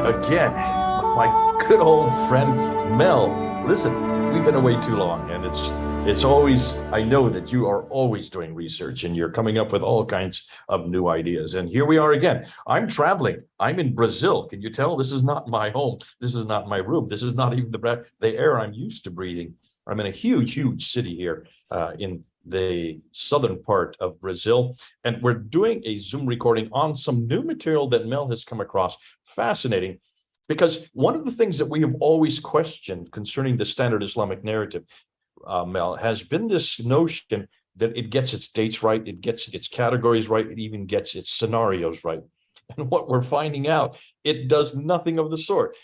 again with my good old friend Mel. Listen, we've been away too long, and it's always, I know that you are always doing research and you're coming up with all kinds of new ideas. And here we are again. I'm traveling. I'm in Brazil. Can you tell? This is not my home. This is not my room. This is not even the air I'm used to breathing. I'm in a huge city here in the southern part of Brazil. And we're doing a Zoom recording on some new material that Mel has come across. Fascinating, because one of the things that we have always questioned concerning the standard Islamic narrative, Mel, has been this notion that it gets its dates right, it gets its categories right, it even gets its scenarios right. And what we're finding out, it does nothing of the sort.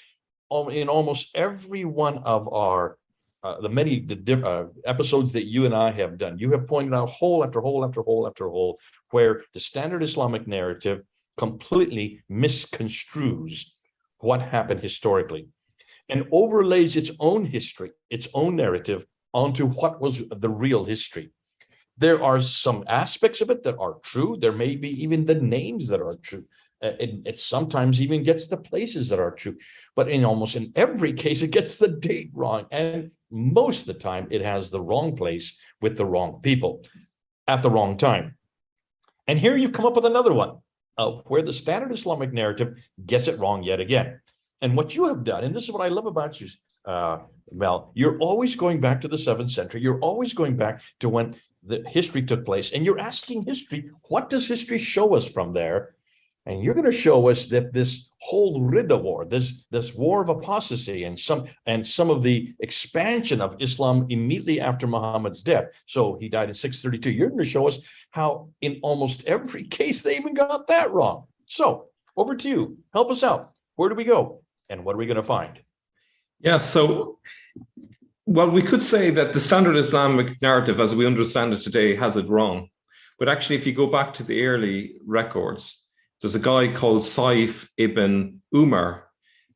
In almost every one of our episodes that you and I have done, you have pointed out hole after hole after hole after hole where the standard Islamic narrative completely misconstrues what happened historically and overlays its own history, its own narrative onto what was the real history. There are some aspects of it that are true. There may be even the names that are true. It sometimes even gets the places that are true, but in almost in every case, it gets the date wrong. And most of the time, it has the wrong place with the wrong people at the wrong time. And here you've come up with another one of where the standard Islamic narrative gets it wrong yet again. And what you have done, and this is what I love about you, Mel, you're always going back to the 7th century. You're always going back to when the history took place, and you're asking history, what does history show us from there? And you're going to show us that this whole RIDDA war, this war of apostasy, and some of the expansion of Islam immediately after Muhammad's death. So he died in 632. You're going to show us how in almost every case they even got that wrong. So over to you. Help us out. Where do we go? And what are we going to find? Yeah, so, well, we could say that the standard Islamic narrative, as we understand it today, has it wrong. But actually, if you go back to the early records, there's a guy called Saif ibn Umar,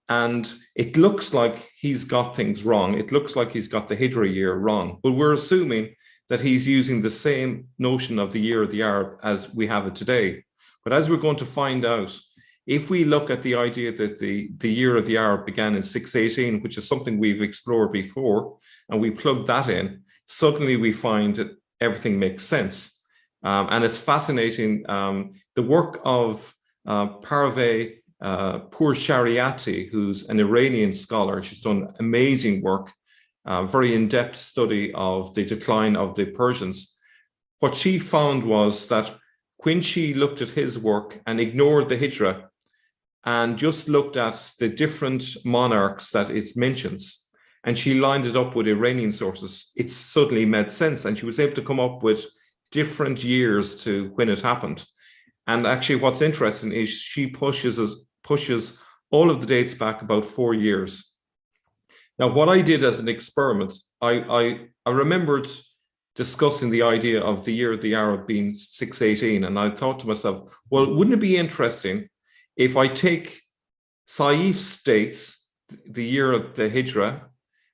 and it looks like he's got things wrong. It looks like he's got the Hijra year wrong, but we're assuming that he's using the same notion of the year of the Arab as we have it today. But as we're going to find out, if we look at the idea that the year of the Arab began in 618, which is something we've explored before, and we plug that in, suddenly we find that everything makes sense. And it's fascinating. The work of Parvez Pourshariati, who's an Iranian scholar, she's done amazing work, very in-depth study of the decline of the Persians. What she found was that when she looked at his work and ignored the Hijra and just looked at the different monarchs that it mentions, and she lined it up with Iranian sources, it suddenly made sense. And she was able to come up with different years to when it happened. And actually what's interesting is she pushes all of the dates back about 4 years. Now, what I did as an experiment, I remembered discussing the idea of the year of the Arab being 618. And I thought to myself, well, wouldn't it be interesting if I take Saif's dates, the year of the Hijra,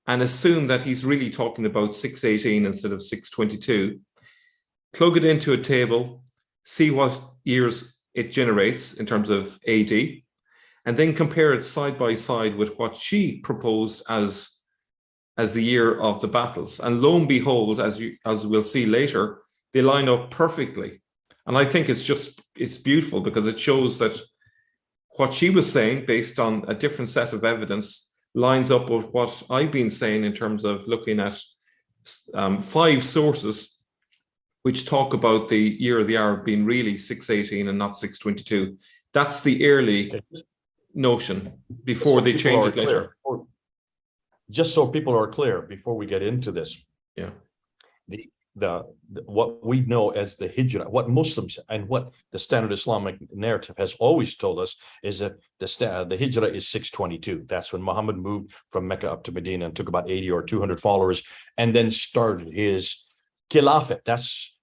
and assume that he's really talking about 618 instead of 622, plug it into a table, see what years it generates in terms of AD, and then compare it side by side with what she proposed as the year of the battles. And lo and behold, as we'll see later, they line up perfectly. And I think it's beautiful because it shows that what she was saying based on a different set of evidence lines up with what I've been saying in terms of looking at 5 sources which talk about the year of the Arab being really 618 and not 622. That's the early notion before they change it later. Just so people are clear before we get into this. Yeah. The what we know as the Hijra, what Muslims and what the standard Islamic narrative has always told us is that the Hijra is 622. That's when Muhammad moved from Mecca up to Medina and took about 80 or 200 followers and then started his Khilafat. That's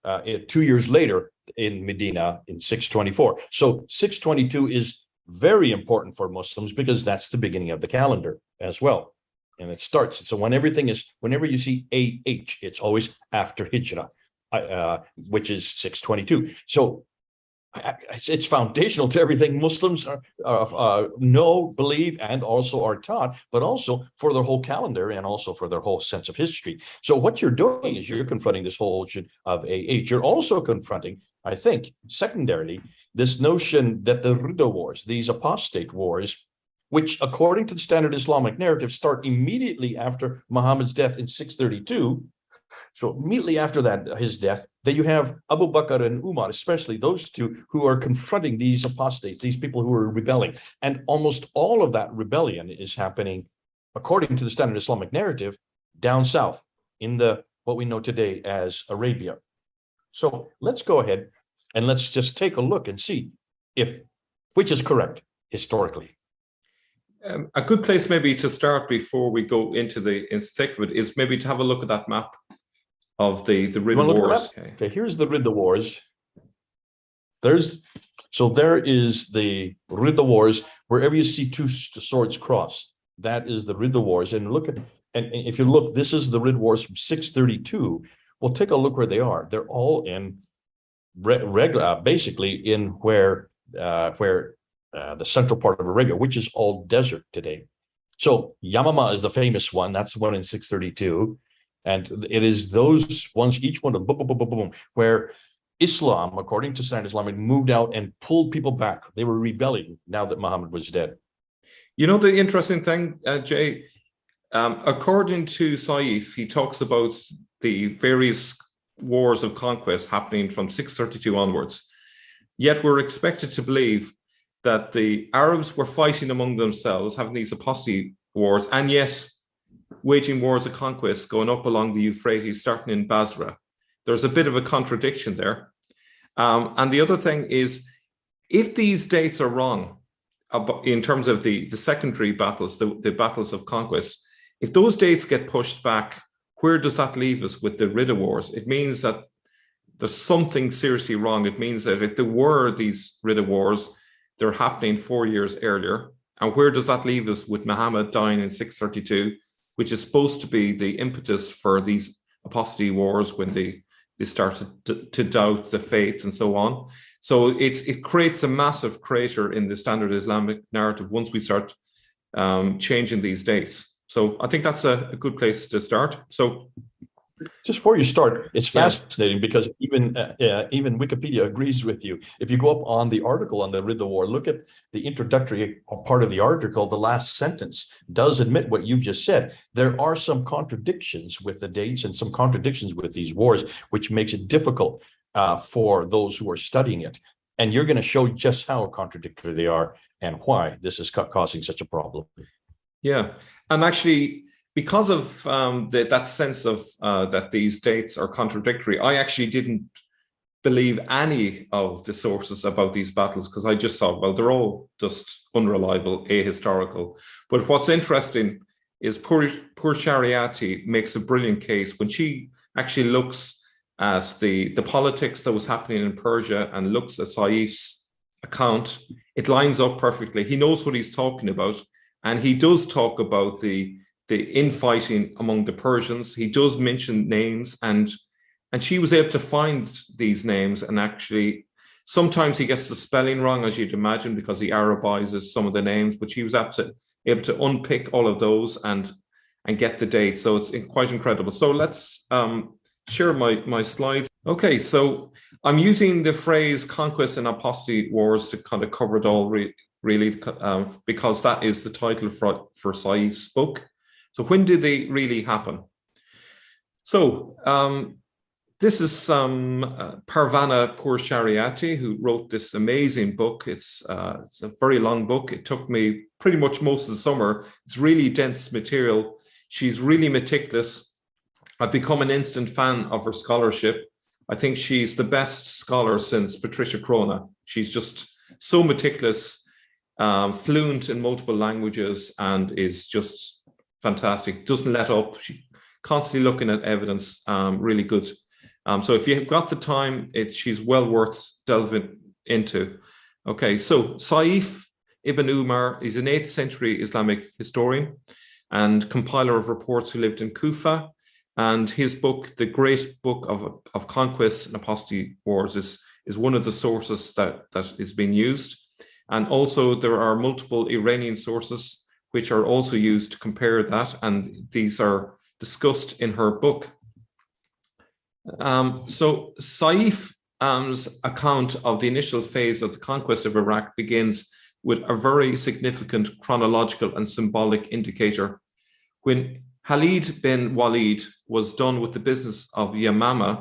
2 years later in Medina in 624. So 622 is very important for Muslims because that's the beginning of the calendar as well. And it starts. So whenever you see AH, it's always after Hijra, which is 622. So It's foundational to everything Muslims know, believe, and also are taught, but also for their whole calendar and also for their whole sense of history. So what you're doing is you're confronting this whole notion of age. You're also confronting, I think, secondarily, this notion that the RIDDA Wars, these apostate wars, which according to the standard Islamic narrative start immediately after Muhammad's death in 632. So immediately after that, his death, then you have Abu Bakr and Umar, especially those two who are confronting these apostates, these people who are rebelling. And almost all of that rebellion is happening, according to the standard Islamic narrative, down south in the what we know today as Arabia. So let's go ahead and let's just take a look and see if which is correct historically. A good place maybe to start before we go into the thick of it is maybe to have a look at that map of the RIDDA Wars. Okay, here's the RIDDA Wars. There is the RIDDA Wars. Wherever you see two swords crossed, that is the RIDDA Wars. And look at, and if you look, this is the RIDDA Wars from 632. Well, take a look where they are. They're all in basically in where the central part of Arabia, which is all desert today. So Yamama is the famous one. That's the one in 632. And it is those ones, each one of boom, boom, boom, boom, boom, where Islam, according to standard Islam, moved out and pulled people back. They were rebelling now that Muhammad was dead. You know, the interesting thing, Jay, according to Saif, he talks about the various wars of conquest happening from 632 onwards. Yet we're expected to believe that the Arabs were fighting among themselves, having these apostasy wars, and yes, waging wars of conquest going up along the Euphrates, starting in Basra. There's a bit of a contradiction there. And the other thing is, if these dates are wrong in terms of the secondary battles, the battles of conquest, if those dates get pushed back, where does that leave us with the RIDDA Wars? It means that there's something seriously wrong. It means that if there were these RIDDA Wars, they're happening 4 years earlier. And where does that leave us with Muhammad dying in 632, which is supposed to be the impetus for these apostasy wars when they started to doubt the faith and so on. So it creates a massive crater in the standard Islamic narrative once we start changing these dates. So I think that's a good place to start. So just before you start, it's fascinating because even Wikipedia agrees with you. If you go up on the article on the RIDDA War, look at the introductory part of the article. The last sentence does admit what you've just said. There are some contradictions with the dates and some contradictions with these wars, which makes it difficult for those who are studying it. And you're going to show just how contradictory they are and why this is causing such a problem. Yeah, and actually, because of that sense of that these dates are contradictory, I actually didn't believe any of the sources about these battles because I just thought, well, they're all just unreliable, ahistorical. But what's interesting is poor Shariati makes a brilliant case when she actually looks at the politics that was happening in Persia and looks at Saif's account. It lines up perfectly. He knows what he's talking about, and he does talk about the infighting among the Persians. He does mention names, and she was able to find these names, and actually sometimes he gets the spelling wrong, as you'd imagine, because he Arabizes some of the names, but she was able to unpick all of those and get the dates. So it's quite incredible. So let's share my slides. Okay, so I'm using the phrase conquest and apostasy wars to kind of cover it all really, because that is the title for Saif's book. So when did they really happen? So this is Parvana Pourshariati, who wrote this amazing book. It's a very long book. It took me pretty much most of the summer. It's really dense material. She's really meticulous. I've become an instant fan of her scholarship. I think she's the best scholar since Patricia Crona. She's just so meticulous, fluent in multiple languages, and is just fantastic. Doesn't let up. She's constantly looking at evidence. Really good. So if you've got the time, she's well worth delving into. Okay, so Saif ibn Umar is an 8th century Islamic historian and compiler of reports who lived in Kufa. And his book, The Great Book of Conquest and Apostasy Wars, is is one of the sources that is being used. And also there are multiple Iranian sources which are also used to compare that, and these are discussed in her book. So Saif's account of the initial phase of the conquest of Iraq begins with a very significant chronological and symbolic indicator. When Khalid bin Walid was done with the business of Yamama,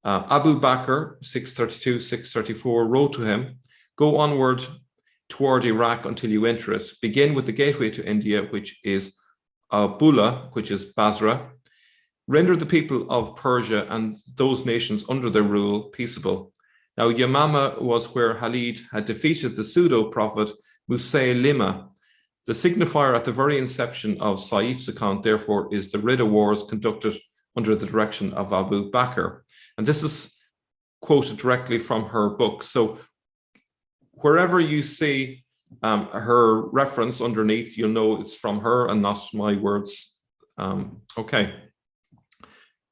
Abu Bakr, 632, 634, wrote to him, "Go onward toward Iraq until you enter it. Begin with the gateway to India, which is Bula, which is Basra. Render the people of Persia and those nations under their rule peaceable." Now, Yamama was where Khalid had defeated the pseudo-prophet Musaylima. The signifier at the very inception of Saif's account, therefore, is the RIDDA Wars conducted under the direction of Abu Bakr. And this is quoted directly from her book. So wherever you see her reference underneath, you'll know it's from her and not my words. Okay.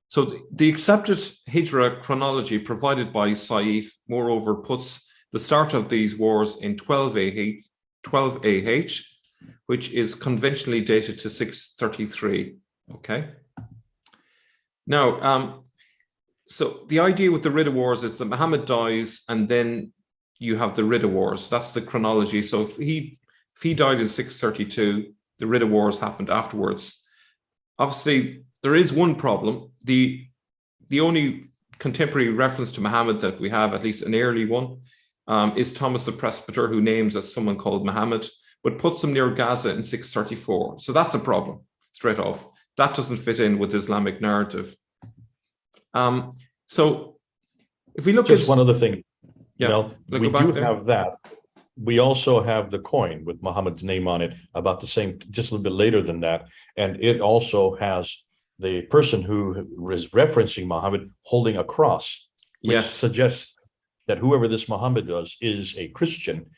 So the accepted Hijra chronology provided by Saif, moreover, puts the start of these wars in 12 AH, which is conventionally dated to 633. Okay. Now, so the idea with the RIDDA Wars is that Muhammad dies and then you have the RIDDA Wars. That's the chronology. So if he died in 632, the RIDDA Wars happened afterwards. Obviously, there is one problem. The only contemporary reference to Muhammad that we have, at least an early one, is Thomas the Presbyter, who names as someone called Muhammad, but puts him near Gaza in 634. So that's a problem, straight off. That doesn't fit in with Islamic narrative. So if we look just at one other thing, yeah, Mel, we do have that. We also have the coin with Muhammad's name on it about the same, just a little bit later than that. And it also has the person who is referencing Muhammad holding a cross, which suggests that whoever this Muhammad was is a Christian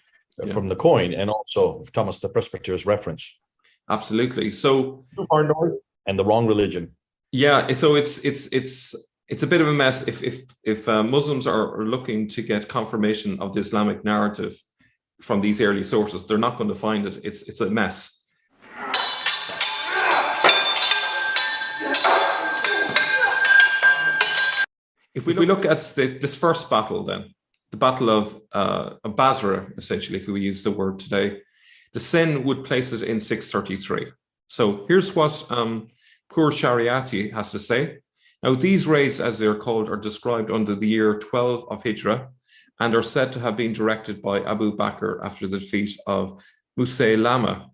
from the coin, and also Thomas the Presbyter's reference. Absolutely. So too far north and the wrong religion. Yeah. So it's a bit of a mess. If Muslims are looking to get confirmation of the Islamic narrative from these early sources, they're not going to find it. It's a mess. If we look at this first battle, then the Battle of Basra, essentially, if we use the word today, the Sin would place it in 633. So here's what Pur Shariati has to say. Now, these raids, as they're called, are described under the year 12 of Hijra and are said to have been directed by Abu Bakr after the defeat of Musaylama.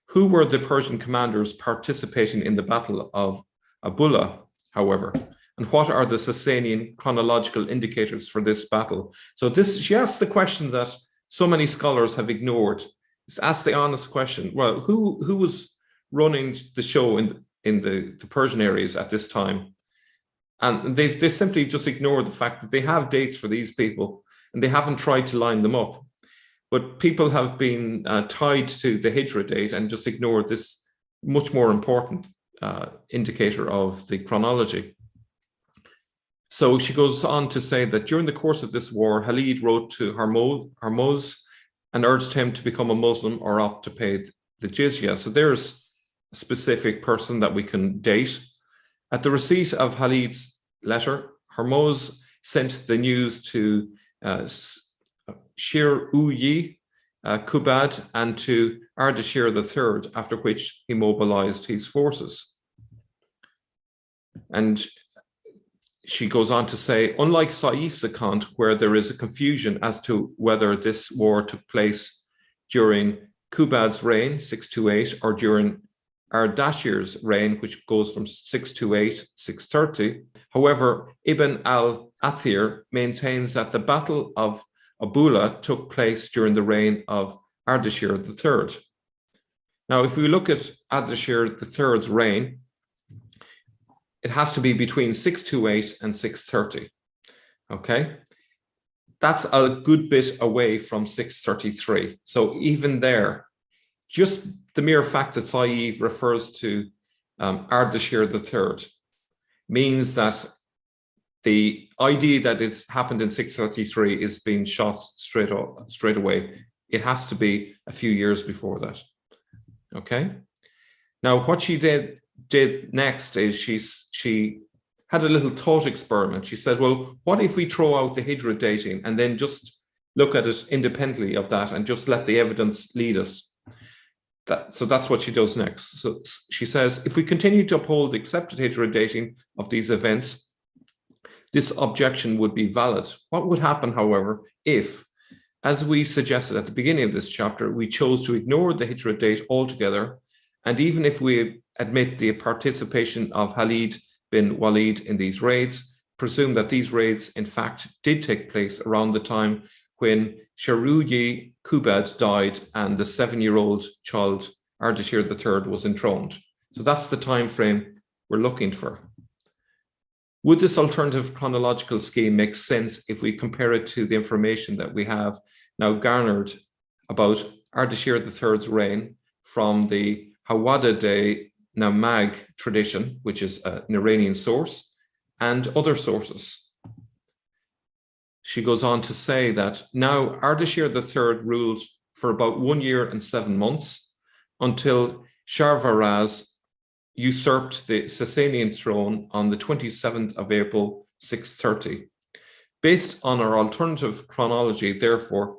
Who were the Persian commanders participating in the Battle of Abula, however? And what are the Sasanian chronological indicators for this battle? So she asked the question that so many scholars have ignored. It's asked the honest question. Well, who was running the show in the Persian areas at this time? And they simply just ignored the fact that they have dates for these people and they haven't tried to line them up. But people have been tied to the Hijra date and just ignored this much more important indicator of the chronology. So she goes on to say that during the course of this war, Khalid wrote to Hormuz and urged him to become a Muslim or opt to pay the jizya. So there's a specific person that we can date. At the receipt of Khalid's letter, Hormuz sent the news to Shir-Uyi, Kubad, and to Ardashir III, after which he mobilized his forces. And she goes on to say, unlike Saif's account, where there is a confusion as to whether this war took place during Kubad's reign, 628, or during Ardashir's reign, which goes from 628, 630. However, Ibn al-Athir maintains that the Battle of Abula took place during the reign of Ardashir III. Now, if we look at Ardashir III's reign, it has to be between 628 and 630. Okay, that's a good bit away from 633. So even there, just the mere fact that Saif refers to Ardashir III means that the idea that it's happened in 633 is being shot straight away. It has to be a few years before that. Okay. Now, what she did next is she had a little thought experiment. She said, well, what if we throw out the Hijra dating and then just look at it independently of that and just let the evidence lead us? So that's what she does next. So she says, if we continue to uphold the accepted Hijra dating of these events, this objection would be valid. What would happen, however, if, as we suggested at the beginning of this chapter, we chose to ignore the Hijra date altogether, and even if we admit the participation of Khalid bin Walid in these raids, presume that these raids in fact did take place around the time when Shahruyeh Kubad died and the 7-year-old child Ardashir III was enthroned. So that's the time frame we're looking for. Would this alternative chronological scheme make sense if we compare it to the information that we have now garnered about Ardashir III's reign from the Hawada Namag tradition, which is an Iranian source, and other sources? She goes on to say that now Ardashir III ruled for about 1 year and 7 months until Sharvaraz usurped the Sasanian throne on the 27th of April, 630. Based on our alternative chronology, therefore,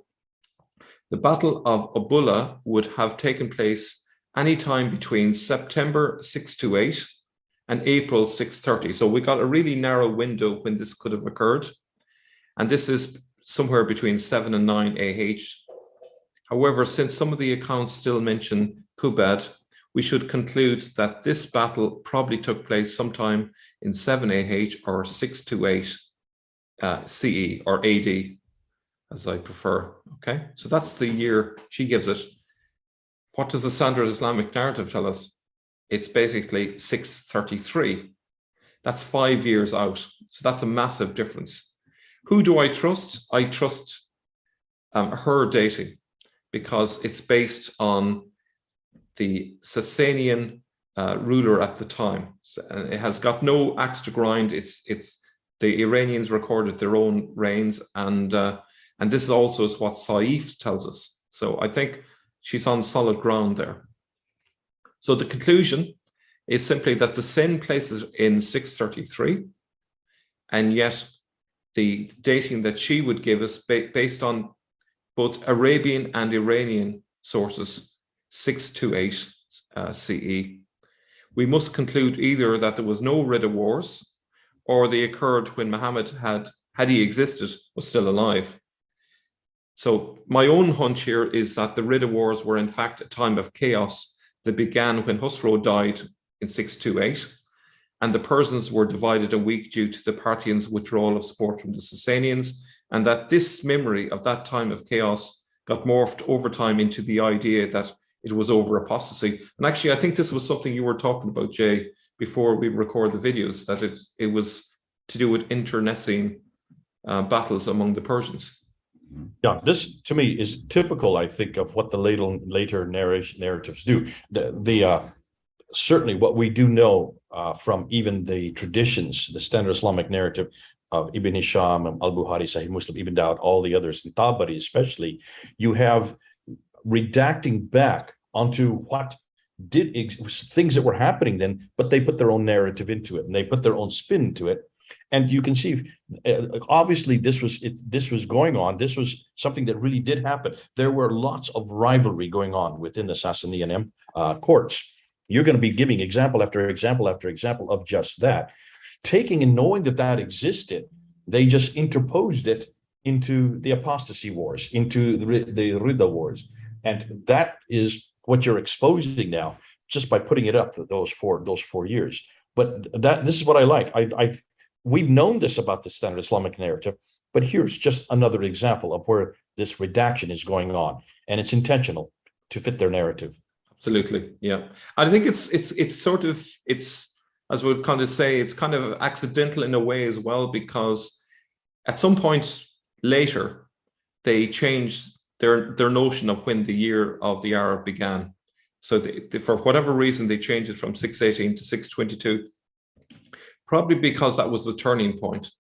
the Battle of Abulla would have taken place any time between September 628 and April 630. So we got a really narrow window when this could have occurred. And this is somewhere between 7 and 9 AH. However, since some of the accounts still mention Kubad, we should conclude that this battle probably took place sometime in 7 AH or 628 CE or AD, as I prefer. Okay, so that's the year she gives it. What does the standard Islamic narrative tell us? It's basically 633. That's 5 years out. So that's a massive difference. Who do I trust? I trust her dating because it's based on the Sasanian ruler at the time. So, it has got no axe to grind. It's the Iranians recorded their own reigns, and this also is what Saif tells us. So I think she's on solid ground there. So the conclusion is simply that the sin places in 633, and yet the dating that she would give us based on both Arabian and Iranian sources, 628 CE. We must conclude either that there was no RIDDA Wars or they occurred when Muhammad had he existed, was still alive. So my own hunch here is that the RIDDA Wars were in fact a time of chaos that began when Khosrow died in 628, and the Persians were divided a week due to the Parthians' withdrawal of support from the Sasanians, and that this memory of that time of chaos got morphed over time into the idea that it was over apostasy. And actually, I think this was something you were talking about, Jay, before we record the videos, that it was to do with internecine battles among the Persians. Yeah, this to me is typical, I think, of what the later narratives do. Certainly what we do know from even the traditions, the standard Islamic narrative of Ibn Hisham, Al-Bukhari, Sahih Muslim, Ibn Dawud, all the others, and Tabari especially, you have redacting back onto what things that were happening then, but they put their own narrative into it and they put their own spin to it. And you can see, obviously, this was going on. This was something that really did happen. There were lots of rivalry going on within the Sasanian courts. You're going to be giving example after example after example of just that. Taking and knowing that that existed, they just interposed it into the apostasy wars, into the RIDDA Wars. And that is what you're exposing now, just by putting it up for those four years. But this is what I like. We've known this about the standard Islamic narrative, but here's just another example of where this redaction is going on, and it's intentional to fit their narrative. Absolutely, yeah. I think it's sort of, as we would kind of say, it's kind of accidental in a way as well, because at some point later they changed their notion of when the year of the Arab began. So for whatever reason they changed it from 618 to 622, probably because that was the turning point.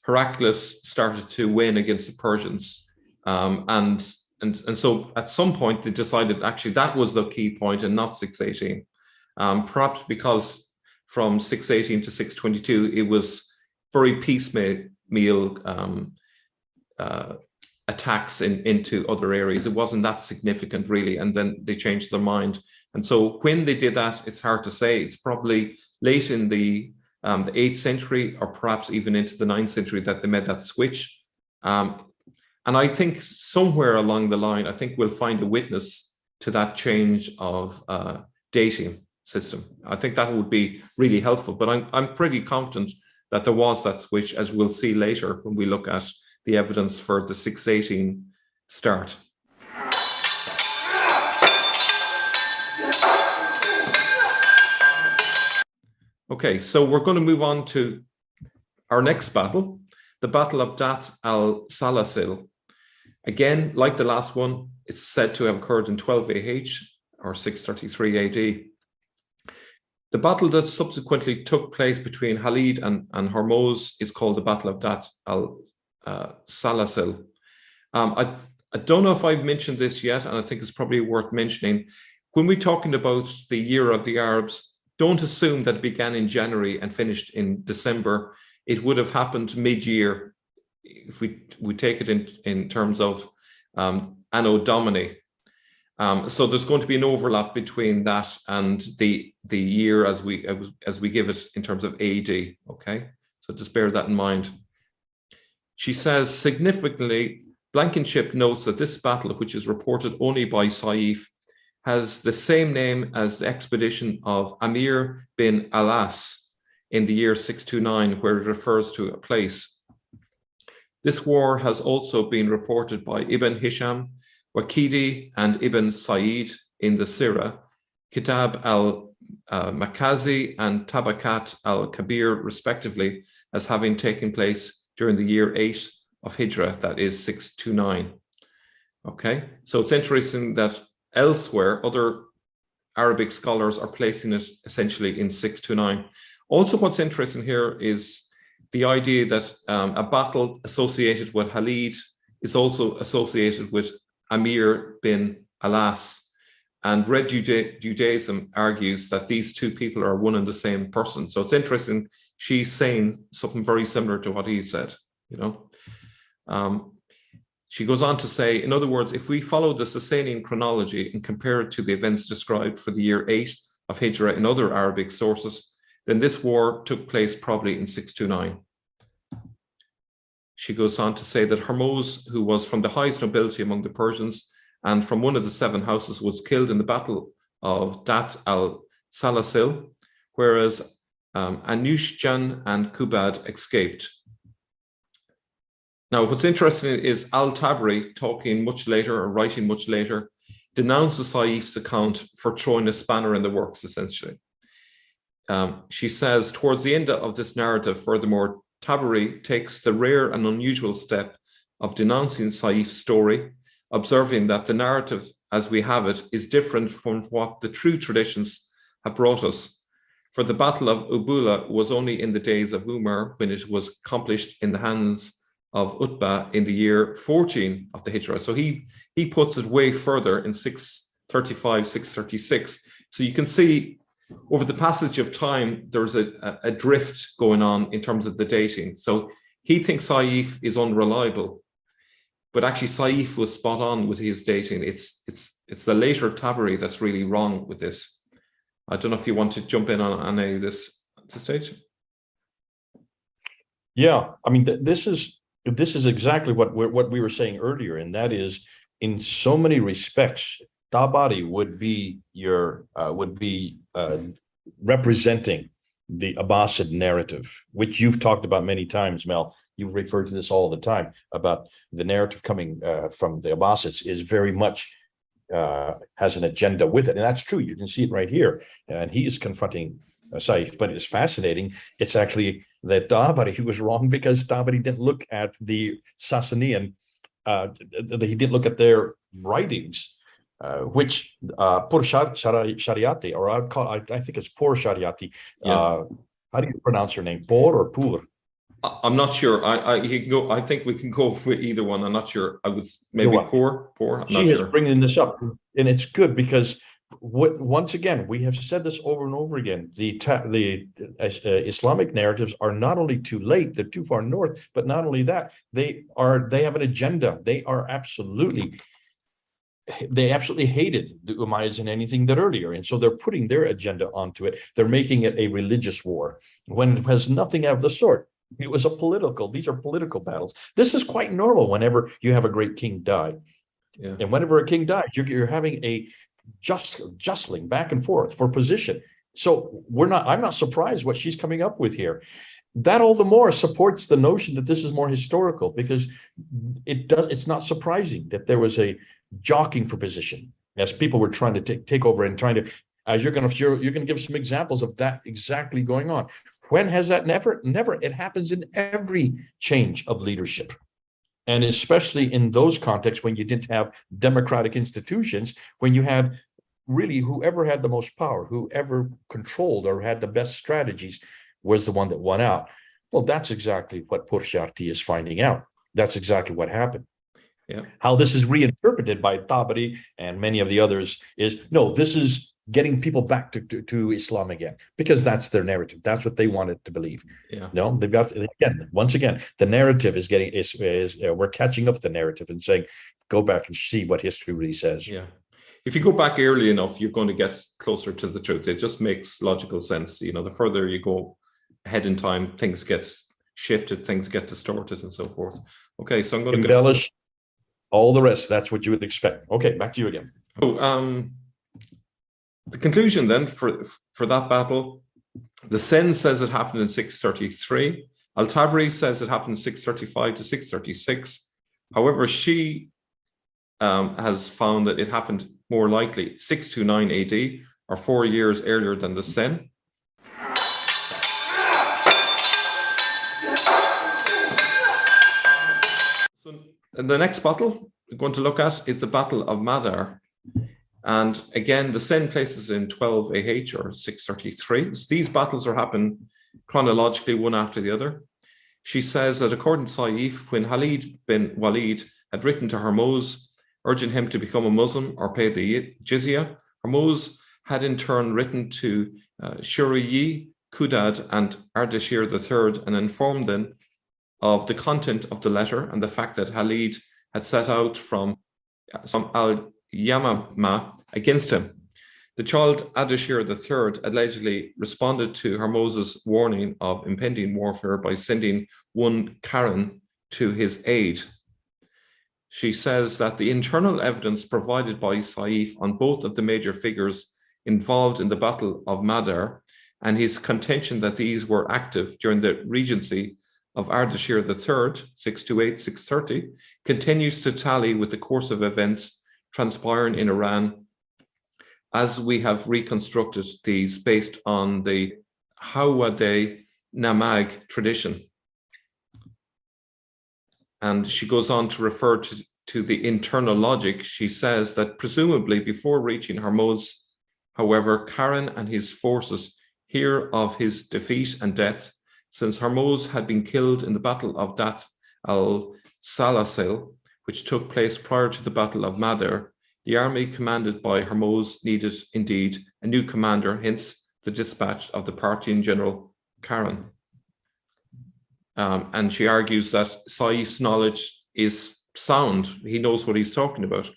Heraclius started to win against the Persians. And so at some point they decided actually that was the key point and not 618. Perhaps because from 618 to 622, it was very piecemeal attacks into other areas. It wasn't that significant really, and then they changed their mind. And so when they did that, it's hard to say. It's probably late in the 8th century, or perhaps even into the 9th century, that they made that switch. And I think somewhere along the line, I think we'll find a witness to that change of dating system. I think that would be really helpful, but I'm pretty confident that there was that switch, as we'll see later when we look at the evidence for the 618 start. Okay, so we're going to move on to our next battle, the Battle of Dat al-Salasil. Again, like the last one, it's said to have occurred in 12 AH or 633 AD. The battle that subsequently took place between Khalid and Hormuz is called the Battle of Dat al-Salasil. I don't know if I've mentioned this yet, and I think it's probably worth mentioning. When we're talking about the Year of the Arabs, don't assume that it began in January and finished in December. It would have happened mid-year if we take it in terms of Anno Domini. So there's going to be an overlap between that and the year as we give it in terms of AD. Okay, so just bear that in mind. She says, significantly, Blankenship notes that this battle, which is reported only by Saif, has the same name as the expedition of Amir bin Alas in the year 629, where it refers to a place. This war has also been reported by Ibn Hisham, Waqidi, and Ibn Sa'id in the Sirah, Kitab al-Makazi and Tabakat al-Kabir, respectively, as having taken place during the year 8 of Hijrah, that is 629. Okay, so it's interesting that elsewhere, other Arabic scholars are placing it essentially in 629. Also, what's interesting here is the idea that a battle associated with Khalid is also associated with Amir bin Alas. And Red Judaism argues that these two people are one and the same person. So it's interesting, she's saying something very similar to what he said, you know. She goes on to say, in other words, if we follow the Sasanian chronology and compare it to the events described for the year 8 of Hijrah in other Arabic sources, then this war took place probably in 629. She goes on to say that Hormuz, who was from the highest nobility among the Persians and from one of the 7 houses, was killed in the Battle of Dat al-Salasil, whereas Anushjan and Kubad escaped. Now, what's interesting is Al-Tabari, talking much later or writing much later, denounces Saif's account for throwing a spanner in the works, essentially. She says, towards the end of this narrative, furthermore, Tabari takes the rare and unusual step of denouncing Saif's story, observing that the narrative as we have it is different from what the true traditions have brought us. For the Battle of Ubula was only in the days of Umar, when it was accomplished in the hands of Utbah in the year 14 of the Hijrah. So he puts it way further in 635, 636. So you can see over the passage of time, there's a drift going on in terms of the dating. So he thinks Saif is unreliable, but actually Saif was spot on with his dating. It's the later Tabari that's really wrong with this. I don't know if you want to jump in on any of this at this stage. Yeah, I mean, this is exactly what we were saying earlier, and that is, in so many respects, Tabari would be representing the Abbasid narrative, which you've talked about many times, Mel. You refer to this all the time about the narrative coming from the Abbasids is very much has an agenda with it, and that's true. You can see it right here, and he is confronting Saif. But it's fascinating. It's actually that Tabari was wrong, because Tabari didn't look at the Sasanian. He didn't look at their writings, which Pur Shariati, or I think it's Pur Shariati. Yeah. How do you pronounce her name? Pur or Pur? I'm not sure. You can go. I think we can go with either one. I'm not sure. I would You know maybe what? poor. I'm She not is sure. bringing this up, and it's good because once again we have said this over and over again. Islamic narratives are not only too late; they're too far north. But not only that, they have an agenda. They absolutely hated the Umayyads and anything that earlier. And so they're putting their agenda onto it. They're making it a religious war when it has nothing of the sort. It was these are political battles. This is quite normal whenever you have a great king die. Yeah. And whenever a king dies, you're having a jostling back and forth for position. So I'm not surprised what she's coming up with here. That all the more supports the notion that this is more historical, because it's not surprising that there was a jockeying for position as people were trying to take over and trying to, as you're going to give some examples of that exactly going on. When has that? Never. It happens in every change of leadership. And especially in those contexts when you didn't have democratic institutions, when you had really whoever had the most power, whoever controlled or had the best strategies was the one that won out. Well, that's exactly what Purshati is finding out. That's exactly what happened. Yeah. How this is reinterpreted by Tabari and many of the others is, no, this is getting people back to Islam again, because that's their narrative. That's what they wanted to believe. Yeah. No, they've got, again, once again, the narrative is we're catching up the narrative and saying, go back and see what history really says. Yeah. If you go back early enough, you're going to get closer to the truth. It just makes logical sense. You know, the further you go ahead in time, things get shifted, things get distorted, and so forth. Okay, so I'm going to embellish all the rest. That's what you would expect. Okay, back to you again. So, the conclusion then for that battle, the Sen says it happened in 633. Al-Tabari says it happened 635 to 636. However, she has found that it happened more likely 629 AD, or 4 years earlier than the Sen. So, and the next battle we're going to look at is the Battle of Madar. And again, the Sen places in 12 AH or 633. So these battles are happening chronologically, one after the other. She says that according to Saif, when Khalid bin Walid had written to Hormuz, urging him to become a Muslim or pay the jizya, Hormuz had in turn written to Shuriyi, Qudad, and Ardashir III and informed them of the content of the letter and the fact that Khalid had set out from Al-Yamamah against him. The child Ardashir III allegedly responded to Hormuz's warning of impending warfare by sending one Karen to his aid. She says that the internal evidence provided by Saif on both of the major figures involved in the Battle of Madar and his contention that these were active during the regency of Ardashir III, 628-630, continues to tally with the course of events transpiring in Iran as we have reconstructed these based on the Hawadeh Namag tradition. And she goes on to refer to the internal logic. She says that presumably before reaching Hormuz, however, Karen and his forces hear of his defeat and death, since Hormuz had been killed in the Battle of Dat al-Salasil, which took place prior to the Battle of Madar. The army commanded by Hormuz needed indeed a new commander, hence the dispatch of the Parthian general Karen. And she argues that Saif's knowledge is sound. He knows what he's talking about.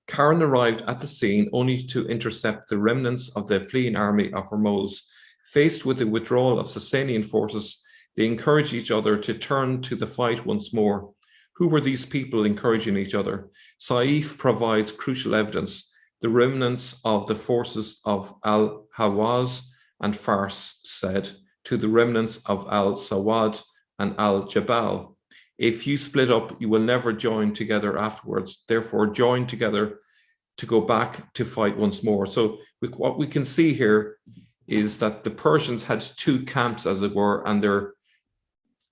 Karen arrived at the scene only to intercept the remnants of the fleeing army of Hormuz. Faced with the withdrawal of Sasanian forces, they encouraged each other to turn to the fight once more. Who were these people encouraging each other? Saif provides crucial evidence. The remnants of the forces of Al-Hawaz and Fars said to the remnants of Al-Sawad and Al-Jabal, if you split up, you will never join together afterwards. Therefore, join together to go back to fight once more. So what we can see here is that the Persians had two camps, as it were, and they're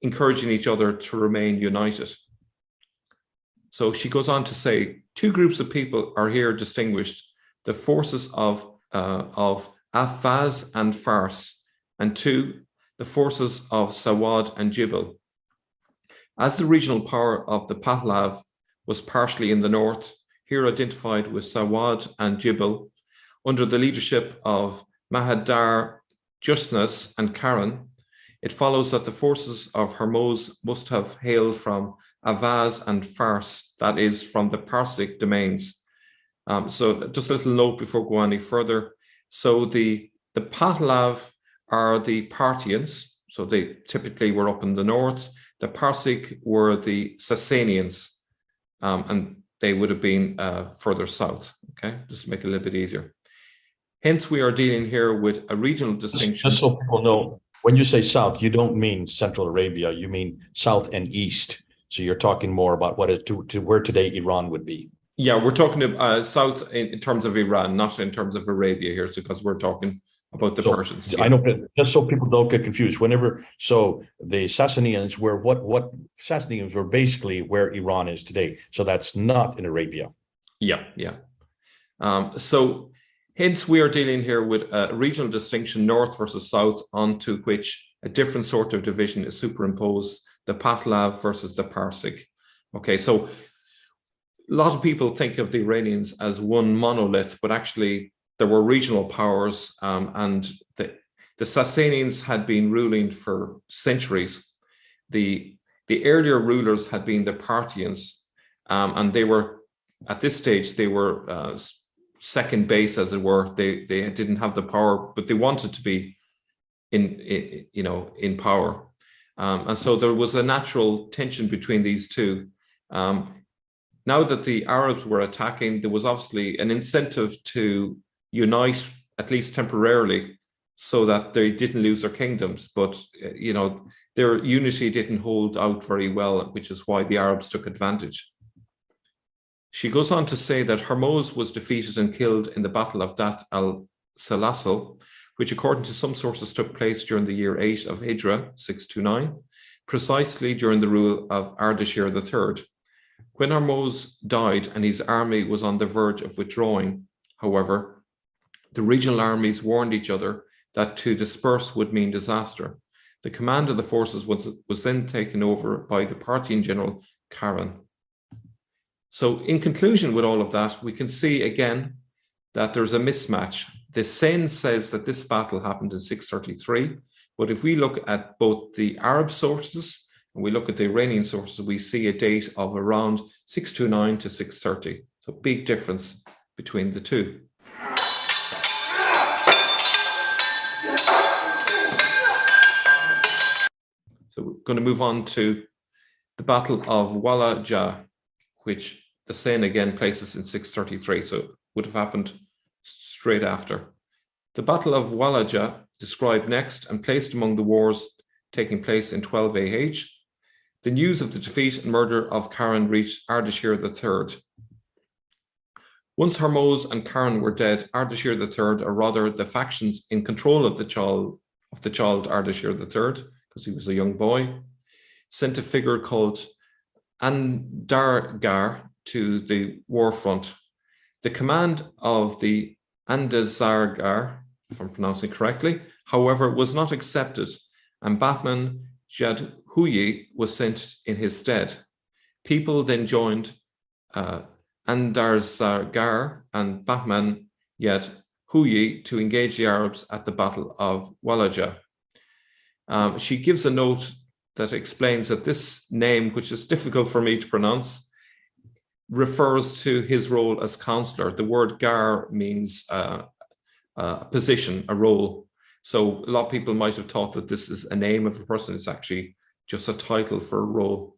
encouraging each other to remain united. So she goes on to say, two groups of people are here distinguished, the forces of Afaz and Fars, and two, the forces of Sawad and Jibal. As the regional power of the Pahlav was partially in the north, here identified with Sawad and Jibal, under the leadership of Mahadar, Justnus, and Karen, it follows that the forces of Hormuz must have hailed from Avaz and Fars, that is, from the Parsic domains. So just a little note before going any further. So the Pahlav are the Parthians, so they typically were up in the north. The Parsic were the Sasanians, and they would have been further south, okay? Just to make it a little bit easier. Hence, we are dealing here with a regional distinction. Just so people know, when you say south, you don't mean Central Arabia, you mean south and east. So you're talking more about what it to where today Iran would be. Yeah, we're talking about south in terms of Iran, not in terms of Arabia here, because we're talking about the Persians. Yeah. I know, just so people don't get confused. So the Sassanians were what Sassanians were basically where Iran is today. So that's not in Arabia. Yeah. So hence we are dealing here with a regional distinction, north versus south, onto which a different sort of division is superimposed, the Pahlav versus the Parsic. Okay, so a lot of people think of the Iranians as one monolith, but actually there were regional powers, and the Sassanians had been ruling for centuries. The earlier rulers had been the Parthians, and they were, at this stage, they were second base, as it were. They didn't have the power, but they wanted to be in power. And so there was a natural tension between these two. Now that the Arabs were attacking, there was obviously an incentive to unite, at least temporarily, so that they didn't lose their kingdoms. But, their unity didn't hold out very well, which is why the Arabs took advantage. She goes on to say that Hormuz was defeated and killed in the Battle of Dat al-Salasil, which according to some sources took place during the year 8 of Hijra, 629, precisely during the rule of Ardashir III. When Hormuz died and his army was on the verge of withdrawing, however, the regional armies warned each other that to disperse would mean disaster. The command of the forces was then taken over by the Parthian general Karen. So in conclusion with all of that, we can see again that there's a mismatch. The Sen says that this battle happened in 633, but if we look at both the Arab sources and we look at the Iranian sources, we see a date of around 629 to 630. So big difference between the two. So we're going to move on to the Battle of Walaja, which the Sen again places in 633, so it would have happened straight after. The Battle of Walaja, described next and placed among the wars taking place in 12 AH. The news of the defeat and murder of Karen reached Ardashir III. Once Hormuz and Karen were dead, Ardashir III, or rather the factions in control of the child Ardashir III, because he was a young boy, sent a figure called Andargar to the war front. The command of the Andazargar, if I'm pronouncing correctly, however, was not accepted, and Bahman Jadhuyi was sent in his stead. People then joined Andarzargar and Bahman Jadhuyi to engage the Arabs at the Battle of Walaja. She gives a note that explains that this name, which is difficult for me to pronounce, refers to his role as counselor. The word gar means a position, a role. So a lot of people might have thought that this is a name of a person. It's actually just a title for a role.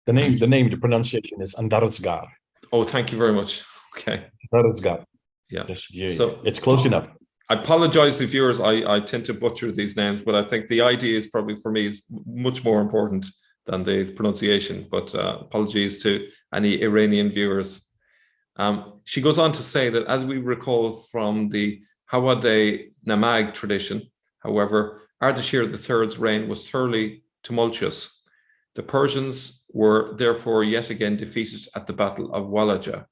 The name, the pronunciation is Andarzgar. Oh, thank you very much. Okay. Andarzgar. Yeah. So it's close enough. I apologize to viewers. I tend to butcher these names, but I think the idea is probably for me is much more important than the pronunciation. But apologies to any Iranian viewers. She goes on to say that as we recall from the Hawade Namag tradition, however, Ardashir III's reign was thoroughly tumultuous. The Persians were therefore yet again defeated at the Battle of Walaja.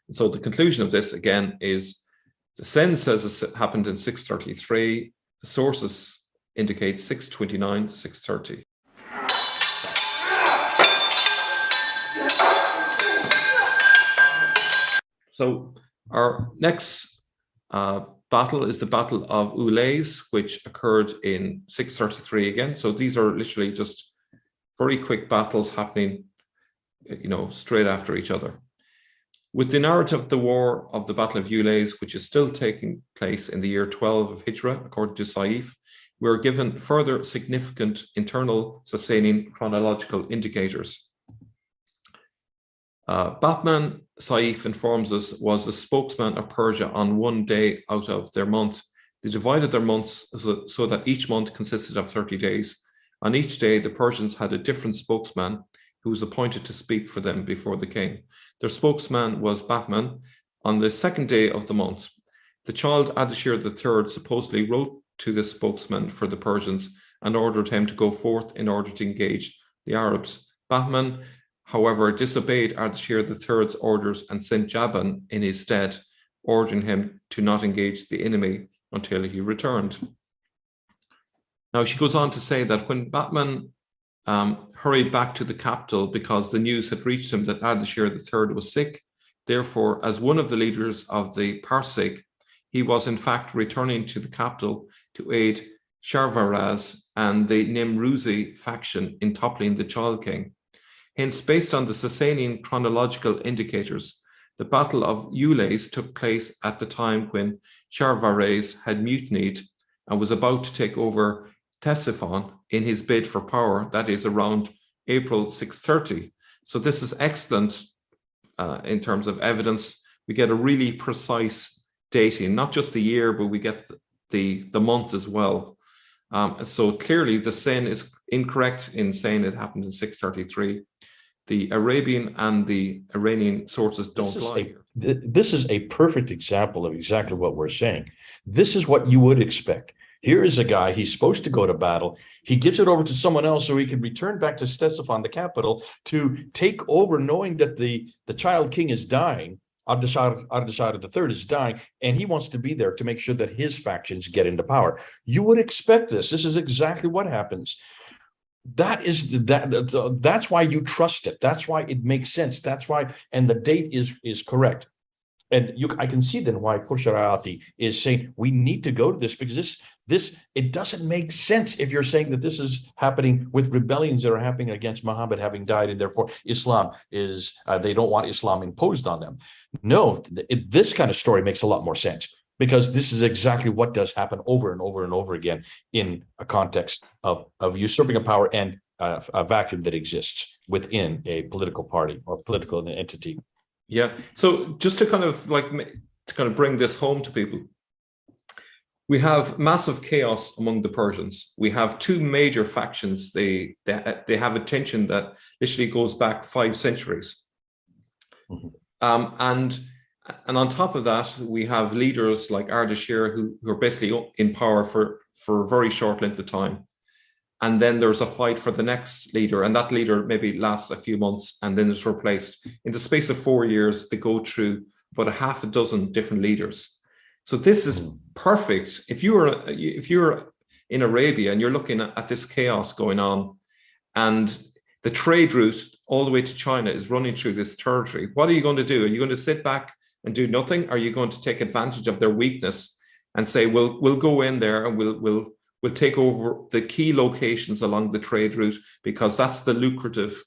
And so the conclusion of this again is the Sen says it happened in 633. The sources indicate 629, 630. So our next battle is the Battle of Ulays, which occurred in 633 again. So these are literally just very quick battles happening, straight after each other. With the narrative of the War of the Battle of Ulays, which is still taking place in the year 12 of Hijra, according to Saif, we are given further significant internal sustaining chronological indicators. Batman, Saif informs us, was the spokesman of Persia on one day out of their month. They divided their months so that each month consisted of 30 days. On each day, the Persians had a different spokesman who was appointed to speak for them before the king. Their spokesman was Batman. On the second day of the month, the child Ardashir III supposedly wrote to the spokesman for the Persians and ordered him to go forth in order to engage the Arabs. Batman, however, disobeyed Ardashir III's orders and sent Jaban in his stead, ordering him to not engage the enemy until he returned. Now, she goes on to say that when Batman hurried back to the capital because the news had reached him that Ardashir III was sick, therefore, as one of the leaders of the Parsec, he was in fact returning to the capital to aid Sharvaraz and the Nimruzi faction in toppling the Child King. Hence, based on the sustaining chronological indicators, the Battle of Ulays took place at the time when Sharvaraz had mutinied and was about to take over Ctesiphon in his bid for power, that is around April 630. So this is excellent in terms of evidence. We get a really precise dating, not just the year, but we get the month as well. So clearly the Sen is incorrect in saying it happened in 633. The Arabian and the Iranian sources don't lie. This is a perfect example of exactly what we're saying. This is what you would expect. Here is a guy, he's supposed to go to battle. He gives it over to someone else so he can return back to Ctesiphon, the capital, to take over, knowing that the child king is dying. Ardashir III is dying, and he wants to be there to make sure that his factions get into power. You would expect this. This is exactly what happens. That's why you trust it. That's why it makes sense. That's why, and the date is correct. And I can see then why Khosrowshahi is saying we need to go to this, because this it doesn't make sense if you're saying that this is happening with rebellions that are happening against Muhammad having died, and therefore Islam is they don't want Islam imposed on them. No, this kind of story makes a lot more sense, because this is exactly what does happen over and over and over again in a context of usurping a power and a vacuum that exists within a political party or political entity. Yeah. So just to kind of bring this home to people, we have massive chaos among the Persians. We have two major factions. They have a tension that literally goes back 5 centuries. Mm-hmm. And on top of that, we have leaders like Ardashir who are basically in power for a very short length of time. And then there's a fight for the next leader, and that leader maybe lasts a few months and then is replaced. In the space of 4 years, they go through about a half a dozen different leaders. So this is perfect. If you're in Arabia and you're looking at this chaos going on, and the trade route all the way to China is running through this territory, what are you going to do? Are you going to sit back and do nothing? Are you going to take advantage of their weakness and say, we'll go in there and we'll take over the key locations along the trade route, because that's the lucrative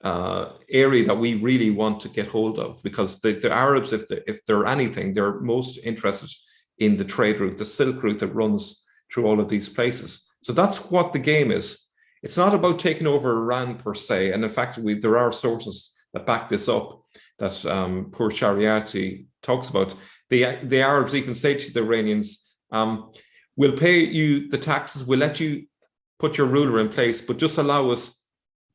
area that we really want to get hold of, because the Arabs, if they're anything, they're most interested in the trade route, the Silk Route that runs through all of these places. So that's what the game is. It's not about taking over Iran per se. And in fact, there are sources that back this up that poor Shariati talks about. The Arabs even say to the Iranians, we'll pay you the taxes, we'll let you put your ruler in place, but just allow us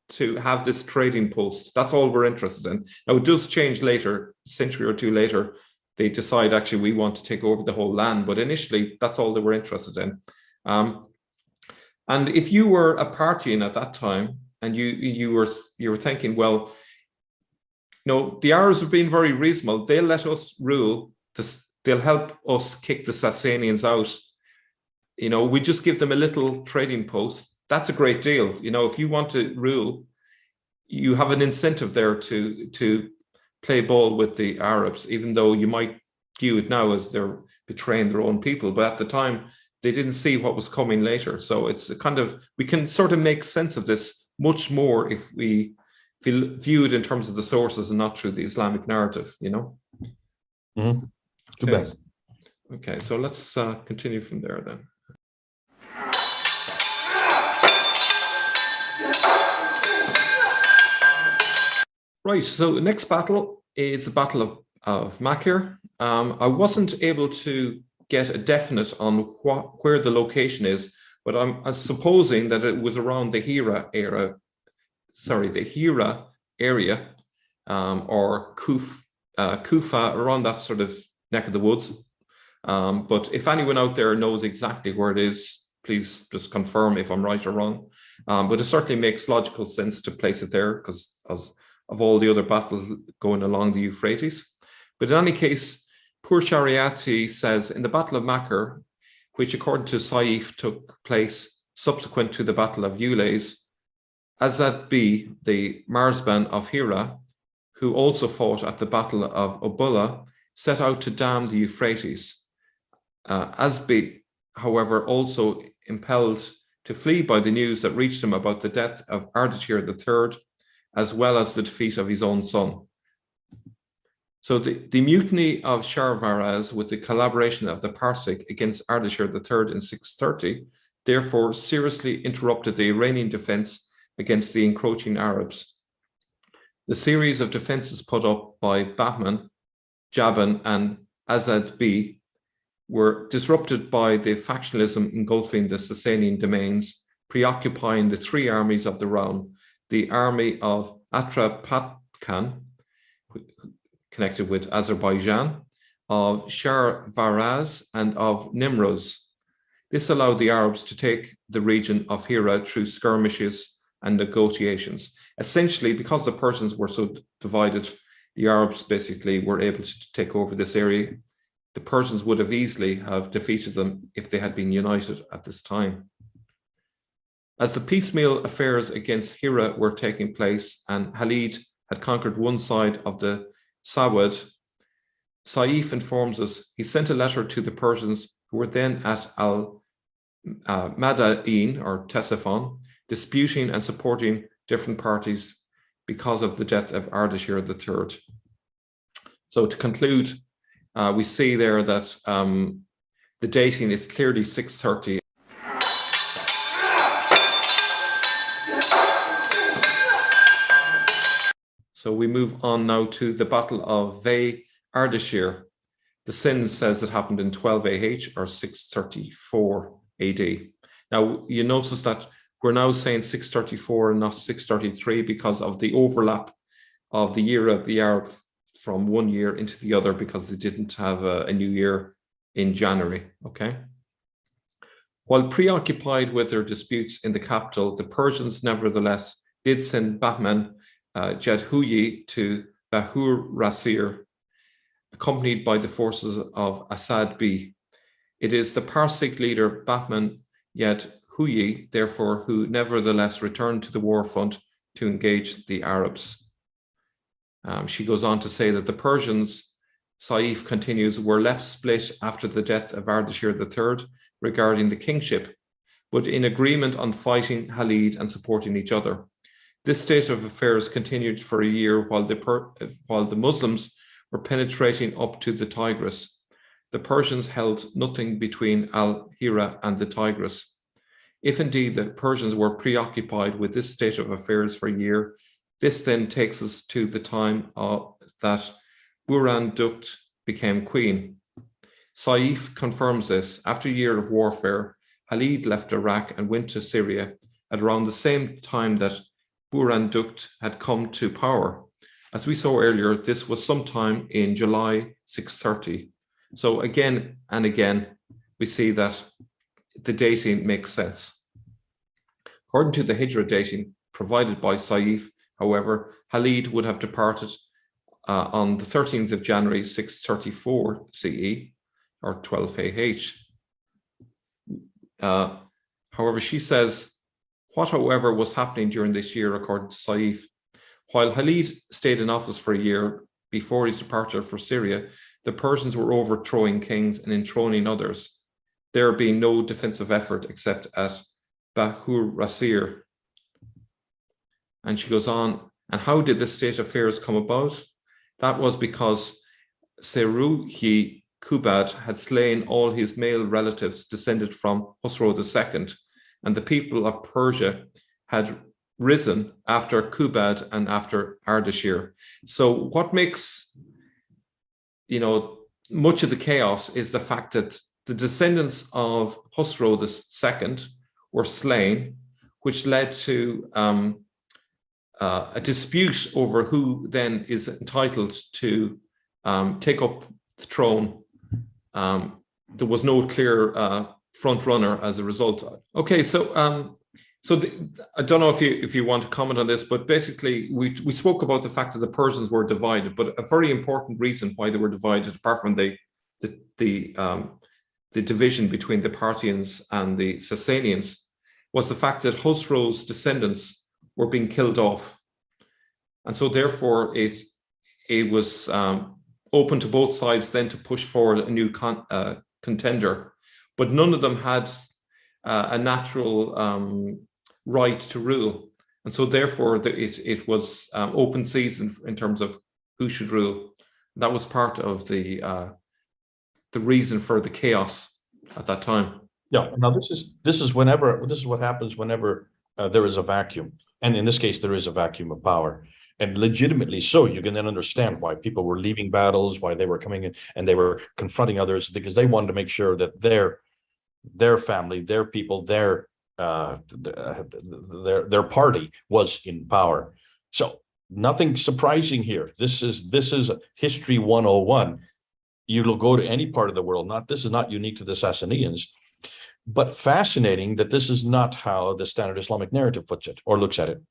to have this trading post. That's all we're interested in. Now, it does change later, a century or two later, they decide actually we want to take over the whole land, but initially that's all they were interested in. And if you were a Parthian at that time, and you were thinking, well, the Arabs have been very reasonable, they'll let us rule, they'll help us kick the Sasanians out. we just give them a little trading post. That's a great deal. If you want to rule, you have an incentive there to play ball with the Arabs, even though you might view it now as they're betraying their own people. But at the time, they didn't see what was coming later. So it's we can sort of make sense of this much more if we view it in terms of the sources and not through the Islamic narrative, Mm-hmm. Okay. Okay, so let's continue from there then. Right, so the next battle is the Battle of Makir. I wasn't able to get a definite on where the location is, but I'm supposing that it was around the Hira area, or Kufa, around that sort of neck of the woods. But if anyone out there knows exactly where it is, please just confirm if I'm right or wrong. But it certainly makes logical sense to place it there because of all the other battles going along the Euphrates. But in any case, Pur Shariati says, in the Battle of Makir, which according to Saif took place subsequent to the Battle of Ulays, Azad B, the Marsban of Hira, who also fought at the Battle of Ubullah, set out to dam the Euphrates. Azbi, however, also impelled to flee by the news that reached him about the death of Ardashir III, as well as the defeat of his own son. So the mutiny of Sharvaraz, with the collaboration of the Parsec against Ardashir III in 630, therefore seriously interrupted the Iranian defense against the encroaching Arabs. The series of defenses put up by Bahman, Jaban, and Azad B were disrupted by the factionalism engulfing the Sasanian domains, preoccupying the three armies of the realm: the army of Atrapatkan, connected with Azerbaijan, of Sharvaraz, and of Nimruz. This allowed the Arabs to take the region of Hira through skirmishes and negotiations. Essentially, because the Persians were so divided, the Arabs basically were able to take over this area. The Persians would have easily have defeated them if they had been united at this time. As the piecemeal affairs against Hira were taking place and Khalid had conquered one side of the Sawad, Saif informs us he sent a letter to the Persians who were then at Madain or Ctesiphon, disputing and supporting different parties because of the death of Ardashir III. So to conclude, we see there that the dating is clearly 630. So we move on now to the Battle of Vey Ardashir. The Sin says it happened in 12 AH or 634 AD. Now you notice that we're now saying 634 and not 633 because of the overlap of the year of the Arab from one year into the other, because they didn't have a new year in January, okay? While preoccupied with their disputes in the capital, the Persians nevertheless did send Bahman Jadhuyi to Bahur Rasir, accompanied by the forces of Asad B. It is the Parsec leader Bahman Jadhuyi, therefore, who nevertheless returned to the war front to engage the Arabs. She goes on to say that the Persians, Saif continues, were left split after the death of Ardashir III regarding the kingship, but in agreement on fighting Khalid and supporting each other. This state of affairs continued for a year while the Muslims were penetrating up to the Tigris. The Persians held nothing between Al-Hira and the Tigris. If indeed the Persians were preoccupied with this state of affairs for a year, this then takes us to the time that Buran Dukt became queen. Saif confirms this. After a year of warfare, Khalid left Iraq and went to Syria at around the same time that Buran Dukt had come to power. As we saw earlier, this was sometime in July 630. So again and again, we see that the dating makes sense. According to the Hijra dating provided by Saif, however, Khalid would have departed on the 13th of January 634 CE or 12 AH. However, she says, what, however, was happening during this year, according to Saif, while Khalid stayed in office for a year before his departure for Syria, the Persians were overthrowing kings and enthroning others, there being no defensive effort except at Bahur Rasir. And she goes on, and how did this state of affairs come about? That was because Seruhi Kubad had slain all his male relatives descended from Khosrow II, and the people of Persia had risen after Kubad and after Ardashir. So what makes, much of the chaos is the fact that the descendants of Khosrow II were slain, which led to a dispute over who then is entitled to take up the throne. There was no clear front runner as a result. Okay, so I don't know if you want to comment on this, but basically we spoke about the fact that the Persians were divided, but a very important reason why they were divided, apart from the division between the Parthians and the Sasanians, was the fact that Khosrow's descendants were being killed off, and so therefore it was open to both sides then to push forward a new contender, but none of them had a natural right to rule, and so therefore it was open season in terms of who should rule. That was part of the reason for the chaos at that time. Yeah. Now this is what happens whenever there is a vacuum, and in this case there is a vacuum of power, and legitimately so. You can then understand why people were leaving battles, why they were coming in and they were confronting others, because they wanted to make sure that their family, their people, their party was in power. So nothing surprising here. This is history 101. You'll go to any part of the world. This is not unique to the Sassanians, but fascinating that this is not how the standard Islamic narrative puts it or looks at it.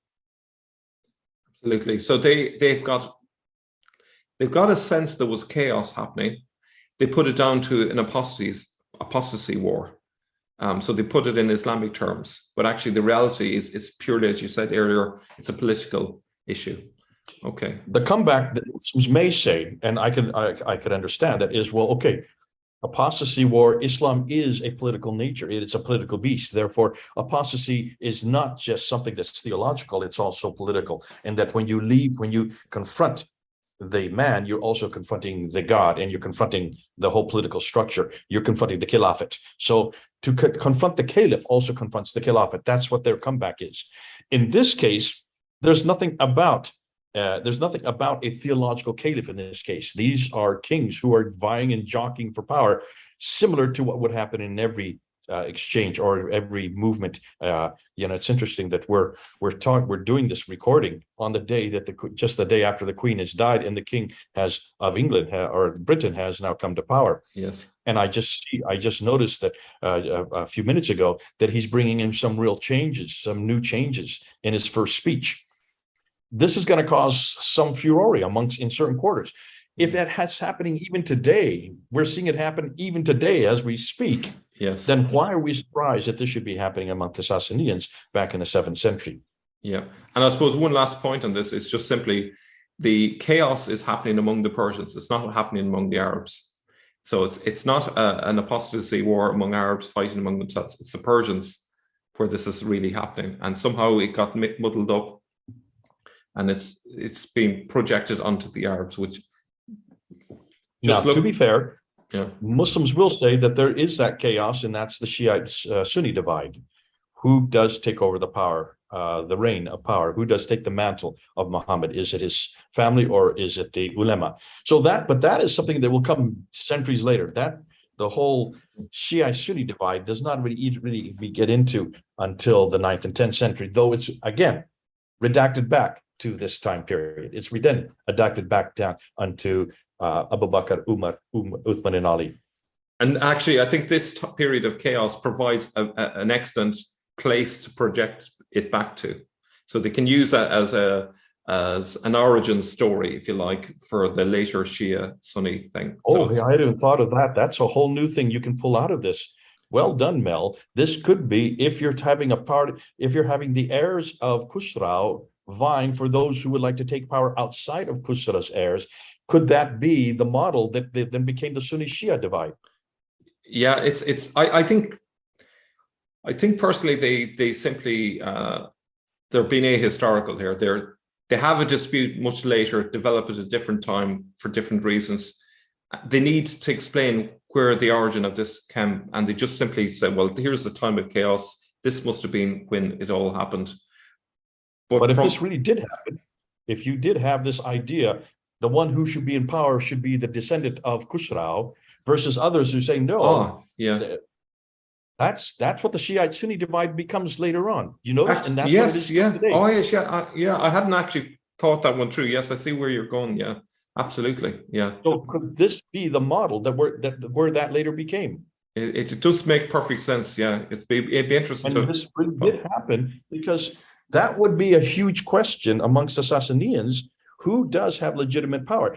Absolutely. So they've got a sense there was chaos happening. They put it down to an apostasy war. So they put it in Islamic terms, but actually the reality is it's purely, as you said earlier, it's a political issue. Okay. The comeback that Muslims may say, and I could understand that, is, well, okay, apostasy war, Islam is a political nature. It's a political beast. Therefore, apostasy is not just something that's theological, it's also political. And that when you confront the man, you're also confronting the God, and you're confronting the whole political structure. You're confronting the Khilafat. So to confront the Caliph also confronts the Khilafat. That's what their comeback is. In this case, there's nothing about a theological caliph in this case. These are kings who are vying and jockeying for power, similar to what would happen in every exchange or every movement. It's interesting that we're doing this recording on the day that just the day after the Queen has died and the King of England or Britain has now come to power. Yes. And I just noticed that a few minutes ago that he's bringing in some new changes in his first speech. This is going to cause some furore in certain quarters. If that has happening even today, we're seeing it happen even today as we speak. Yes. Then why are we surprised that this should be happening among the Sassanians back in the 7th century? Yeah. And I suppose one last point on this is just simply the chaos is happening among the Persians. It's not happening among the Arabs. So it's not an apostasy war among Arabs fighting among themselves. It's the Persians where this is really happening. And somehow it got muddled up. And it's being projected onto the Arabs, which to be fair, yeah, Muslims will say that there is that chaos, and that's the Shiite Sunni divide. Who does take over the power, the reign of power? Who does take the mantle of Muhammad? Is it his family or is it the ulema? But that is something that will come centuries later. That the whole Shiite Sunni divide does not really get into until the 9th and 10th century, though it's again redacted back to this time period. It's then adapted back down unto Abu Bakr, Umar, Uthman, and Ali. And actually, I think this period of chaos provides an excellent place to project it back to. So they can use that as an origin story, if you like, for the later Shia Sunni thing. Oh, yeah, I hadn't thought of that. That's a whole new thing you can pull out of this. well done, Mel. This could be, if you're having the heirs of Khusrau vying for those who would like to take power outside of Khusrau's heirs, could that be the model that then became the Sunni Shia divide? Yeah, I think personally they simply they're being ahistorical here. They have a dispute much later, develop at a different time for different reasons. They need to explain where the origin of this came, and they just simply say, well, here's the time of chaos. This must have been when it all happened. But if this really did happen, if you did have this idea, the one who should be in power should be the descendant of Khusrau, versus others who say no. Yeah. That's what the Shiite Sunni divide becomes later on. You notice, and that's yes, what it is yeah. today. Oh, yes, yeah. I hadn't actually thought that one through. Yes, I see where you're going. Yeah, absolutely. Yeah. So could this be the model where that later became? It does make perfect sense. Yeah, it'd be interesting. And this really did happen, because that would be a huge question amongst the Sassanians: who does have legitimate power?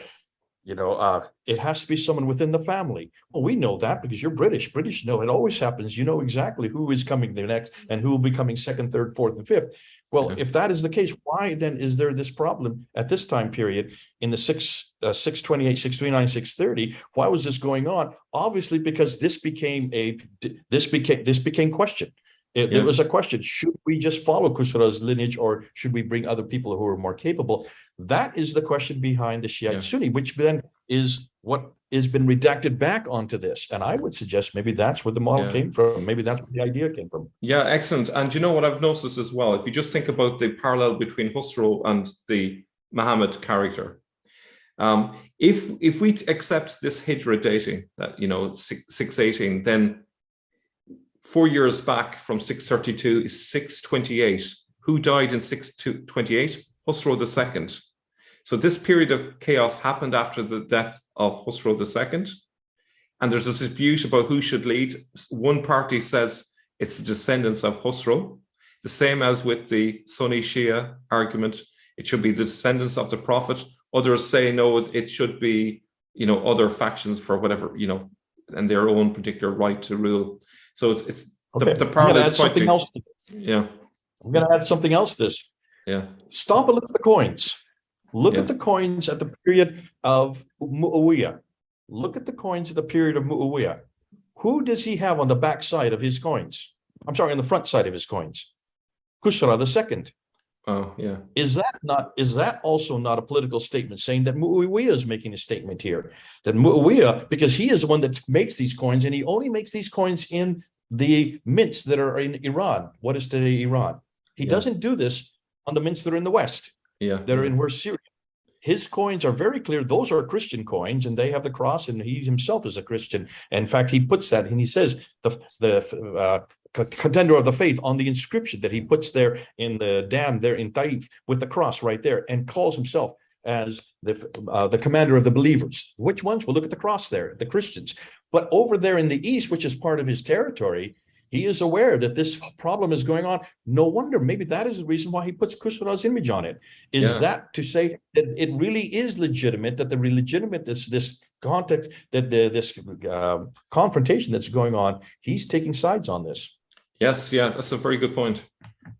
It has to be someone within the family. Well, we know that because you're British. British know it always happens. You know exactly who is coming there next and who will be coming second, third, fourth, and fifth. Well, if that is the case, why then is there this problem at this time period in the 628, 629, 630? Why was this going on? Obviously, because this became question. There was a question: should we just follow Khusrau's lineage, or should we bring other people who are more capable? That is the question behind the Shiite Sunni, which then is what has been redacted back onto this. And I would suggest maybe that's where the model came from. Maybe that's where the idea came from. Yeah, excellent. And you know what I've noticed as well? If you just think about the parallel between Khusrau and the Muhammad character, if we accept this Hijra dating, that 618, then 4 years back from 632 is 628. Who died in 628? Khusrau II. So this period of chaos happened after the death of Khusrau II. And there's a dispute about who should lead. One party says it's the descendants of Khusrau, the same as with the Sunni Shia argument. It should be the descendants of the Prophet. Others say, no, it should be, other factions for whatever, and their own particular right to rule. So it's okay. the parallel is quite else. Yeah. I'm going to add something else to this. Yeah. Stop and look at the coins. Look at the coins at the period of Muawiyah. Look at the coins at the period of Muawiyah. Who does he have on the back side of his coins? I'm sorry, on the front side of his coins. Khusrau II. Oh, yeah. Is that also not a political statement saying that Muawiyah is making a statement here? That Muawiyah, because he is the one that makes these coins, and he only makes these coins in the mints that are in Iran. What is today Iran? He doesn't do this on the mints that are in the West. That are in where Syria. His coins are very clear. Those are Christian coins, and they have the cross, and he himself is a Christian. In fact, he puts that, and he says the contender of the faith on the inscription that he puts there in the dam there in Taif with the cross right there, and calls himself as the commander of the believers. Which ones? Well, look at the cross there, the Christians. But over there in the east, which is part of his territory, he is aware that this problem is going on. No wonder, maybe that is the reason why he puts Khusrau's image on it. Is that to say that it really is legitimate, that this context, that this confrontation that's going on, he's taking sides on this. Yes, yeah, that's a very good point.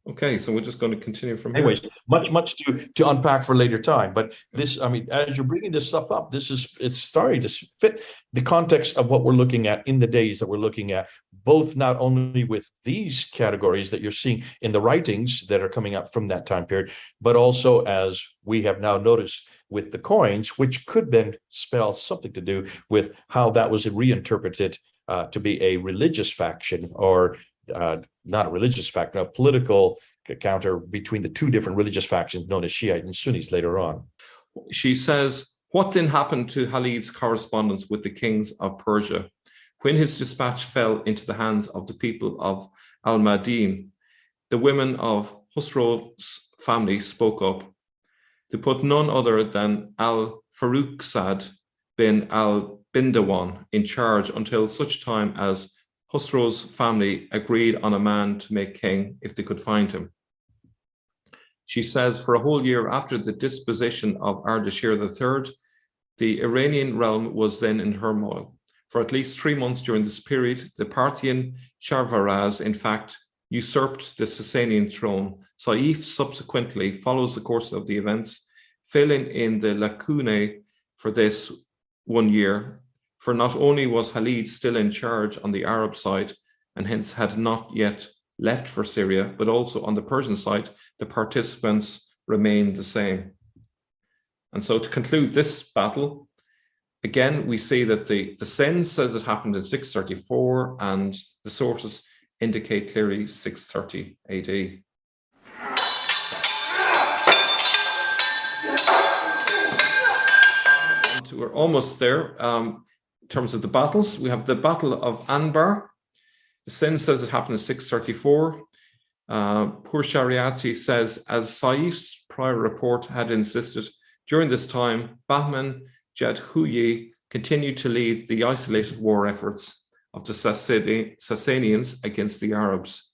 Okay, so we're just going to continue from here. Anyways, much to unpack for later time. But this, I mean, as you're bringing this stuff up, it's starting to fit the context of what we're looking at in the days that we're looking at, both not only with these categories that you're seeing in the writings that are coming up from that time period, but also, as we have now noticed, with the coins, which could then spell something to do with how that was reinterpreted to be a religious faction, or not a religious faction, a political counter between the two different religious factions known as Shiite and Sunnis later on. She says, what then happened to Khalid's correspondence with the kings of Persia? When his dispatch fell into the hands of the people of Al-Madin, the women of Khusrau's family spoke up. They put none other than Al-Faruqzad bin al-Bindawan in charge until such time as Khusrau's family agreed on a man to make king if they could find him. She says, for a whole year after the disposition of Ardashir III, the Iranian realm was then in turmoil. For at least 3 months during this period, the Parthian Sharvaraz, in fact, usurped the Sasanian throne. Saif subsequently follows the course of the events, filling in the lacunae for this 1 year, for not only was Khalid still in charge on the Arab side, and hence had not yet left for Syria, but also on the Persian side, the participants remained the same. And so to conclude this battle, again, we see that the Sen says it happened in 634, and the sources indicate clearly 630 AD. We're almost there. In terms of the battles, we have the Battle of Anbar. The Sen says it happened in 634. Pur Shariati says, as Saif's prior report had insisted, during this time, Bahman Jadhuyi continued to lead the isolated war efforts of the Sasanians against the Arabs.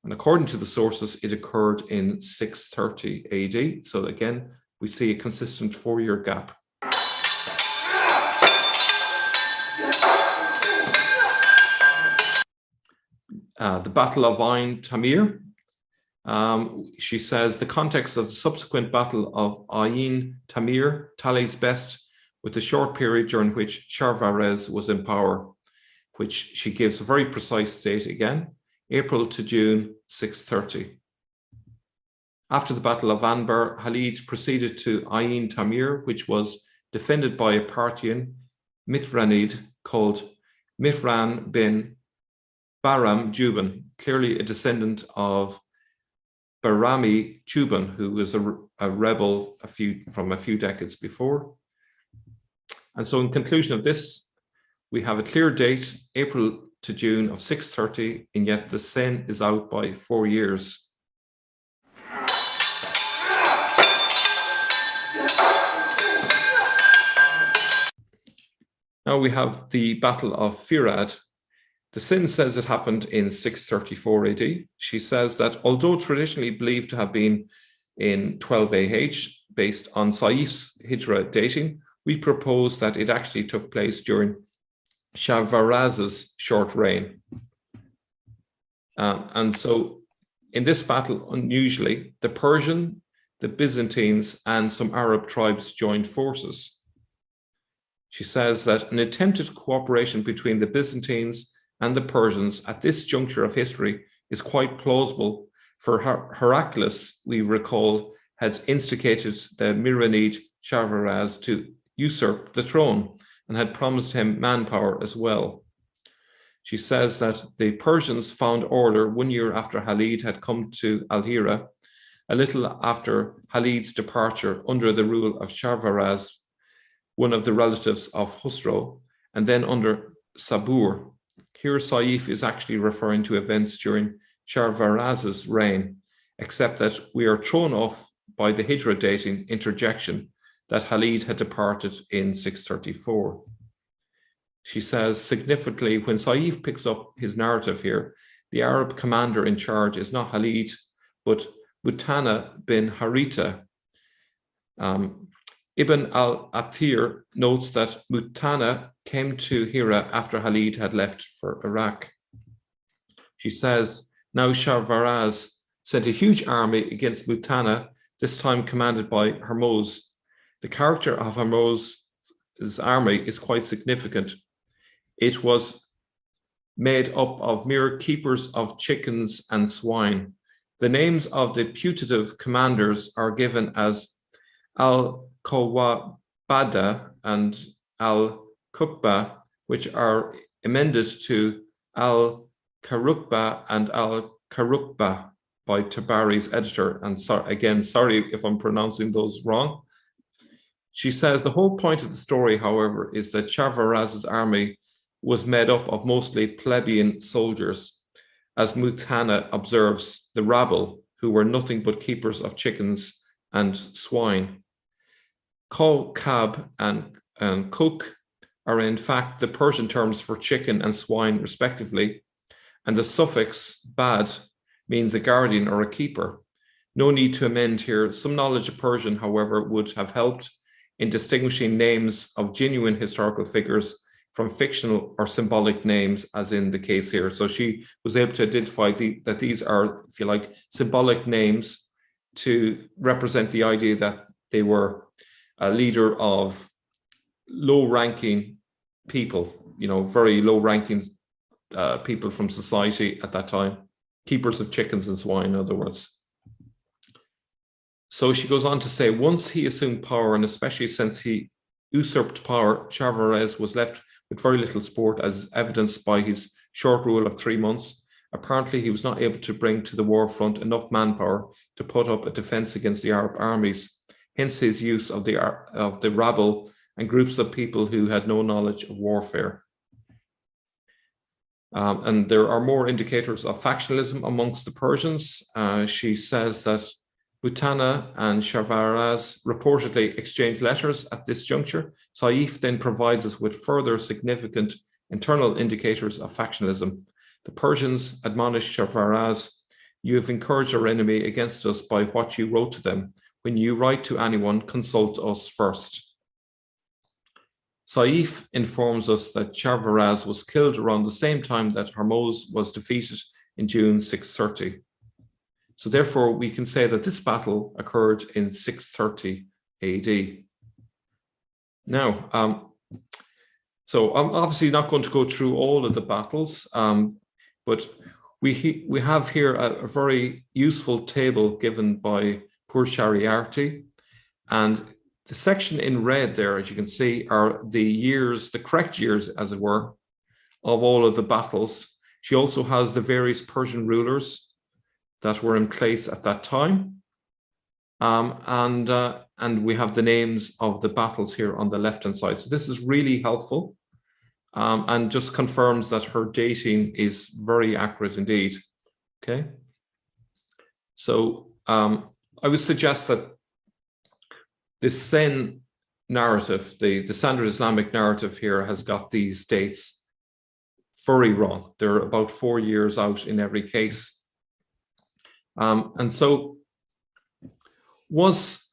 And according to the sources, it occurred in 630 AD. So again, we see a consistent 4-year gap. The Battle of Ain Tamir. She says the context of the subsequent Battle of Ain Tamir tallies best with the short period during which Sharvarez was in power, which she gives a very precise date again, April to June 630. After the Battle of Anbar, Khalid proceeded to Ain Tamir, which was defended by a Parthian Mithranid called Mihran bin Bahram Juban, clearly a descendant of Barami Juban, who was a rebel from a few decades before. And so in conclusion of this, we have a clear date, April to June of 630, and yet the Sen is out by 4 years. Now we have the Battle of Firad. The Sen says it happened in 634 AD. She says that although traditionally believed to have been in 12 AH, based on Saif's Hijra dating, we propose that it actually took place during Sharvaraz's short reign. And so in this battle, unusually, the Persian, the Byzantines, and some Arab tribes joined forces. She says that an attempted cooperation between the Byzantines and the Persians at this juncture of history is quite plausible, for Heraclius, we recall, has instigated the Miranid Sharvaraz to usurp the throne and had promised him manpower as well. She says that the Persians found order 1 year after Khalid had come to Al-Hira, a little after Khalid's departure under the rule of Sharvaraz, one of the relatives of Khusro, and then under Sabur. Here Saif is actually referring to events during Sharvaraz's reign, except that we are thrown off by the Hijra dating interjection that Khalid had departed in 634. She says, significantly, when Saif picks up his narrative here, the Arab commander in charge is not Khalid, but Mutana bin Harita. Ibn al-Athir notes that Mutana came to Hira after Khalid had left for Iraq. She says, now Sharvaraz sent a huge army against Mutana, this time commanded by Hormuz. The character of Hormuz's army is quite significant. It was made up of mere keepers of chickens and swine. The names of the putative commanders are given as Al-Kawabada and Al-Kukba, which are amended to Al-Karukba and Al-Karukba by Tabari's editor. And sorry if I'm pronouncing those wrong. She says the whole point of the story, however, is that Sharvaraz's army was made up of mostly plebeian soldiers, as Mutana observes the rabble, who were nothing but keepers of chickens and swine. Kab and Kuk are in fact the Persian terms for chicken and swine respectively, and the suffix bad means a guardian or a keeper. No need to amend here. Some knowledge of Persian, however, would have helped in distinguishing names of genuine historical figures from fictional or symbolic names, as in the case here. So she was able to identify that these are, if you like, symbolic names to represent the idea that they were a leader of low-ranking people, you know, very low-ranking people from society at that time, keepers of chickens and swine, in other words. So she goes on to say, once he assumed power, and especially since he usurped power, Chavarez was left with very little support, as evidenced by his short rule of 3 months. Apparently, he was not able to bring to the war front enough manpower to put up a defense against the Arab armies, hence his use of the rabble and groups of people who had no knowledge of warfare. And there are more indicators of factionalism amongst the Persians. She says that Butana and Chavarez reportedly exchanged letters at this juncture. Saif then provides us with further significant internal indicators of factionalism. The Persians admonished Chavarez, "You have encouraged our enemy against us by what you wrote to them. When you write to anyone, consult us first." Saif informs us that Chavarez was killed around the same time that Hormuz was defeated in June 630. So therefore, we can say that this battle occurred in 630 AD. Now, so I'm obviously not going to go through all of the battles, but we have here a very useful table given by Pur Shariarty, and the section in red there, as you can see, are the years, the correct years, as it were, of all of the battles. She also has the various Persian rulers that were in place at that time. And we have the names of the battles here on the left-hand side. So this is really helpful and just confirms that her dating is very accurate indeed. Okay. So I would suggest that the Sen narrative, the standard Islamic narrative here, has got these dates very wrong. They're about 4 years out in every case. And so was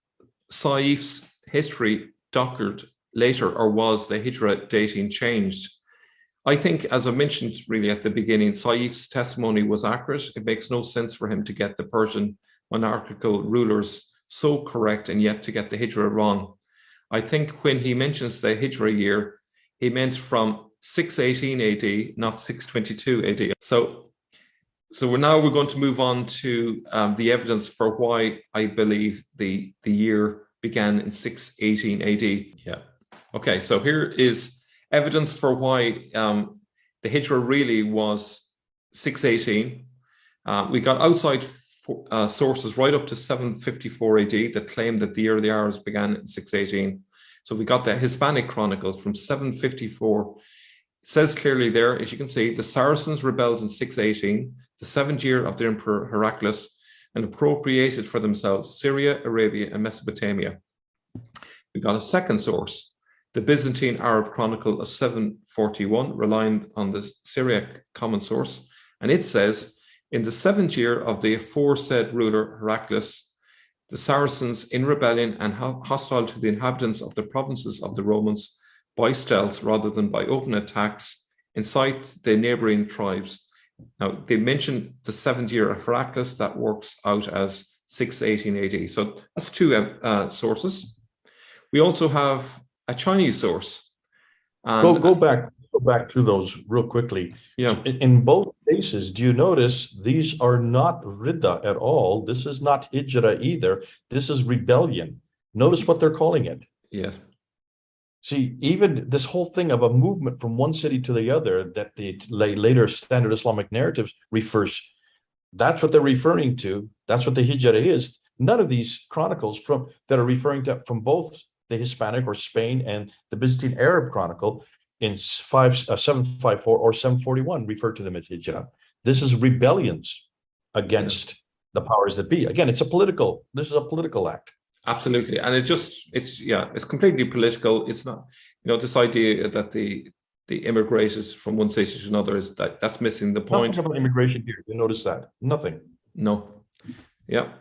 Saif's history doctored later, or was the Hijra dating changed? I think, as I mentioned really at the beginning, Saif's testimony was accurate. It makes no sense for him to get the Persian monarchical rulers so correct and yet to get the Hijra wrong. I think when he mentions the Hijra year, he meant from 618 AD, not 622 AD. So we're going to move on to the evidence for why I believe the year began in 618 AD. Yeah. Okay, so here is evidence for why the Hijra really was 618. We got outside sources right up to 754 AD that claim that the year of the Arabs began in 618. So we got the Hispanic Chronicles from 754. It says clearly there, as you can see, the Saracens rebelled in 618, the 7th year of the Emperor Heraclius, and appropriated for themselves Syria, Arabia, and Mesopotamia. We got a second source, the Byzantine Arab Chronicle of 741, relying on the Syriac common source, and it says, in the 7th year of the aforesaid ruler Heraclius, the Saracens, in rebellion and hostile to the inhabitants of the provinces of the Romans, by stealth rather than by open attacks, incite the neighboring tribes. Now, they mentioned the 7th year of Heraclius, that works out as 618 AD. So that's two sources. We also have a Chinese source. And go back to those real quickly. Yeah. In both cases, do you notice these are not Ridda at all? This is not Hijra either. This is rebellion. Notice what they're calling it. Yes. See, even this whole thing of a movement from one city to the other that the later standard Islamic narratives refers, that's what they're referring to. That's what the Hijra is. None of these chronicles that are referring to from both the Hispanic or Spain and the Byzantine Arab Chronicle in 754 or 741 refer to them as Hijra. This is rebellions against the powers that be. Again, this is a political act. Absolutely. And it's completely political. It's not, this idea that the immigrated from one city to another is that's missing the point. Nothing about immigration here. You notice that? Nothing. No. Yeah.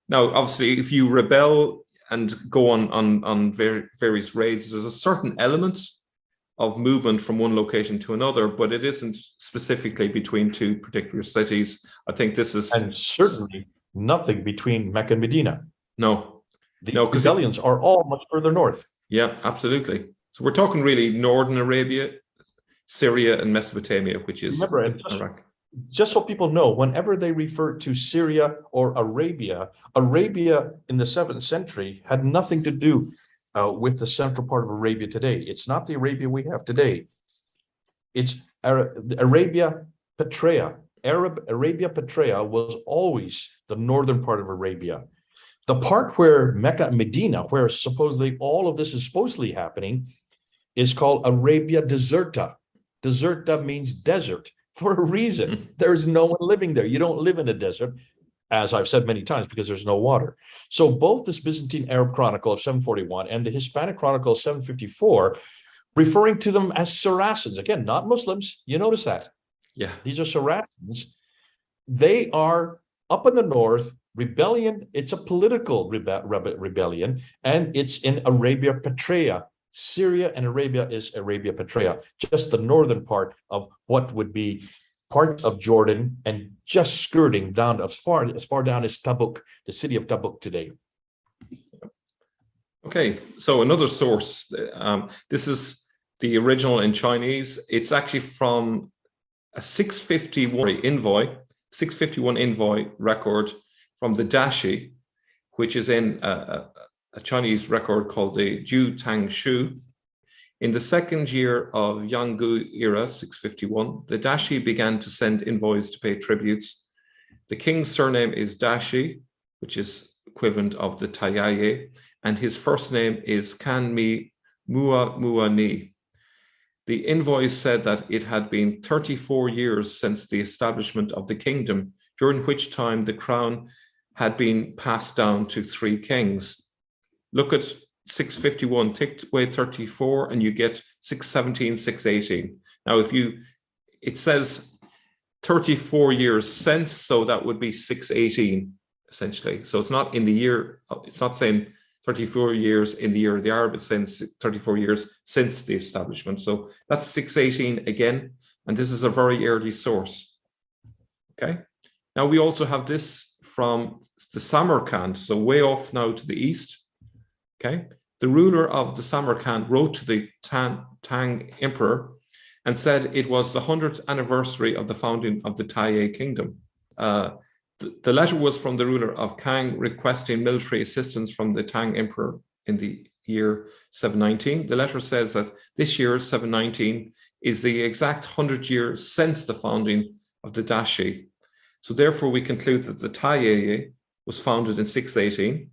Now, obviously, if you rebel and go on various raids, there's a certain element of movement from one location to another, but it isn't specifically between two particular cities. I think this is... And certainly nothing between Mecca and Medina. No. The No, because rebellions are all much further north. Yeah, absolutely. So we're talking really northern Arabia, Syria, and Mesopotamia, which is Remember, and Iraq. just so people know, whenever they refer to Syria or Arabia, Arabia in the 7th century had nothing to do with the central part of Arabia today. It's not the Arabia we have today. It's Arabia Petraea. Arabia Petraea was always the northern part of Arabia. The part where Mecca and Medina, where supposedly all of this is supposedly happening, is called Arabia Deserta. Deserta means desert for a reason. There's no one living there. You don't live in a desert, as I've said many times, because there's no water. So both this Byzantine Arab Chronicle of 741 and the Hispanic Chronicle of 754, referring to them as Saracens, again, not Muslims. You notice that? Yeah. These are Saracens. They are up in the north. Rebellion, it's a political rebellion, and it's in Arabia Petraea. Syria and Arabia is Arabia Petraea, just the northern part of what would be part of Jordan, and just skirting down as far down as Tabuk, the city of Tabuk today. Okay, so another source. This is the original in Chinese. It's actually from a 651 envoy record from the Dashi, which is in a Chinese record called the Ju Tang Shu. In the second year of Yanggu era, 651, the Dashi began to send envoys to pay tributes. The king's surname is Dashi, which is equivalent of the Tayaye, and his first name is Kanmi Muani. The envoys said that it had been 34 years since the establishment of the kingdom, during which time the crown had been passed down to 3 kings. Look at 651, take away 34, and you get 617, 618. Now, it says 34 years since, so that would be 618, essentially. So it's not in the year, it's not saying 34 years in the year of the Arab, it's saying 34 years since the establishment. So that's 618 again, and this is a very early source. Okay. Now we also have this from the Samarkand, so way off now to the east. Okay, the ruler of the Samarkand wrote to the Tang emperor and said it was the 100th anniversary of the founding of the Taye kingdom. The letter was from the ruler of Kang requesting military assistance from the Tang emperor in the year 719. The letter says that this year, 719, is the exact 100 years since the founding of the Dashi. So therefore, we conclude that the Taye was founded in 618.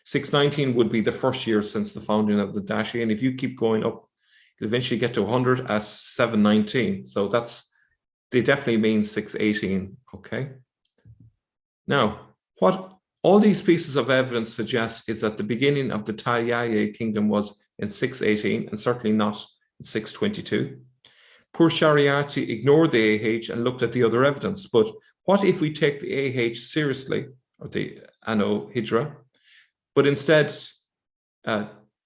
619 would be the first year since the founding of the Dashi. And if you keep going up, you'll eventually get to 100 at 719. So they definitely mean 618, okay? Now, what all these pieces of evidence suggest is that the beginning of the Tayaye kingdom was in 618 and certainly not in 622. Poor Shariati ignored the AH and looked at the other evidence. But what if we take the AH seriously, or the Anno Hijra, but instead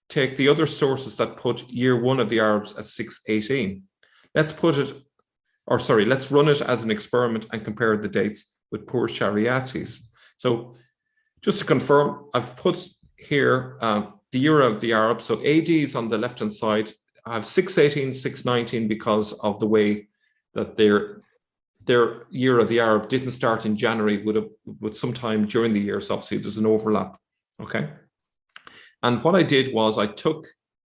take the other sources that put year 1 of the Arabs at 618? Let's run it as an experiment and compare the dates with poor Shariatis. So just to confirm, I've put here the year of the Arab. So AD is on the left-hand side. I have 618, 619 because of the way that their year of the Arab didn't start in January, with some time during the year. So obviously there's an overlap. Okay. And what I did was I took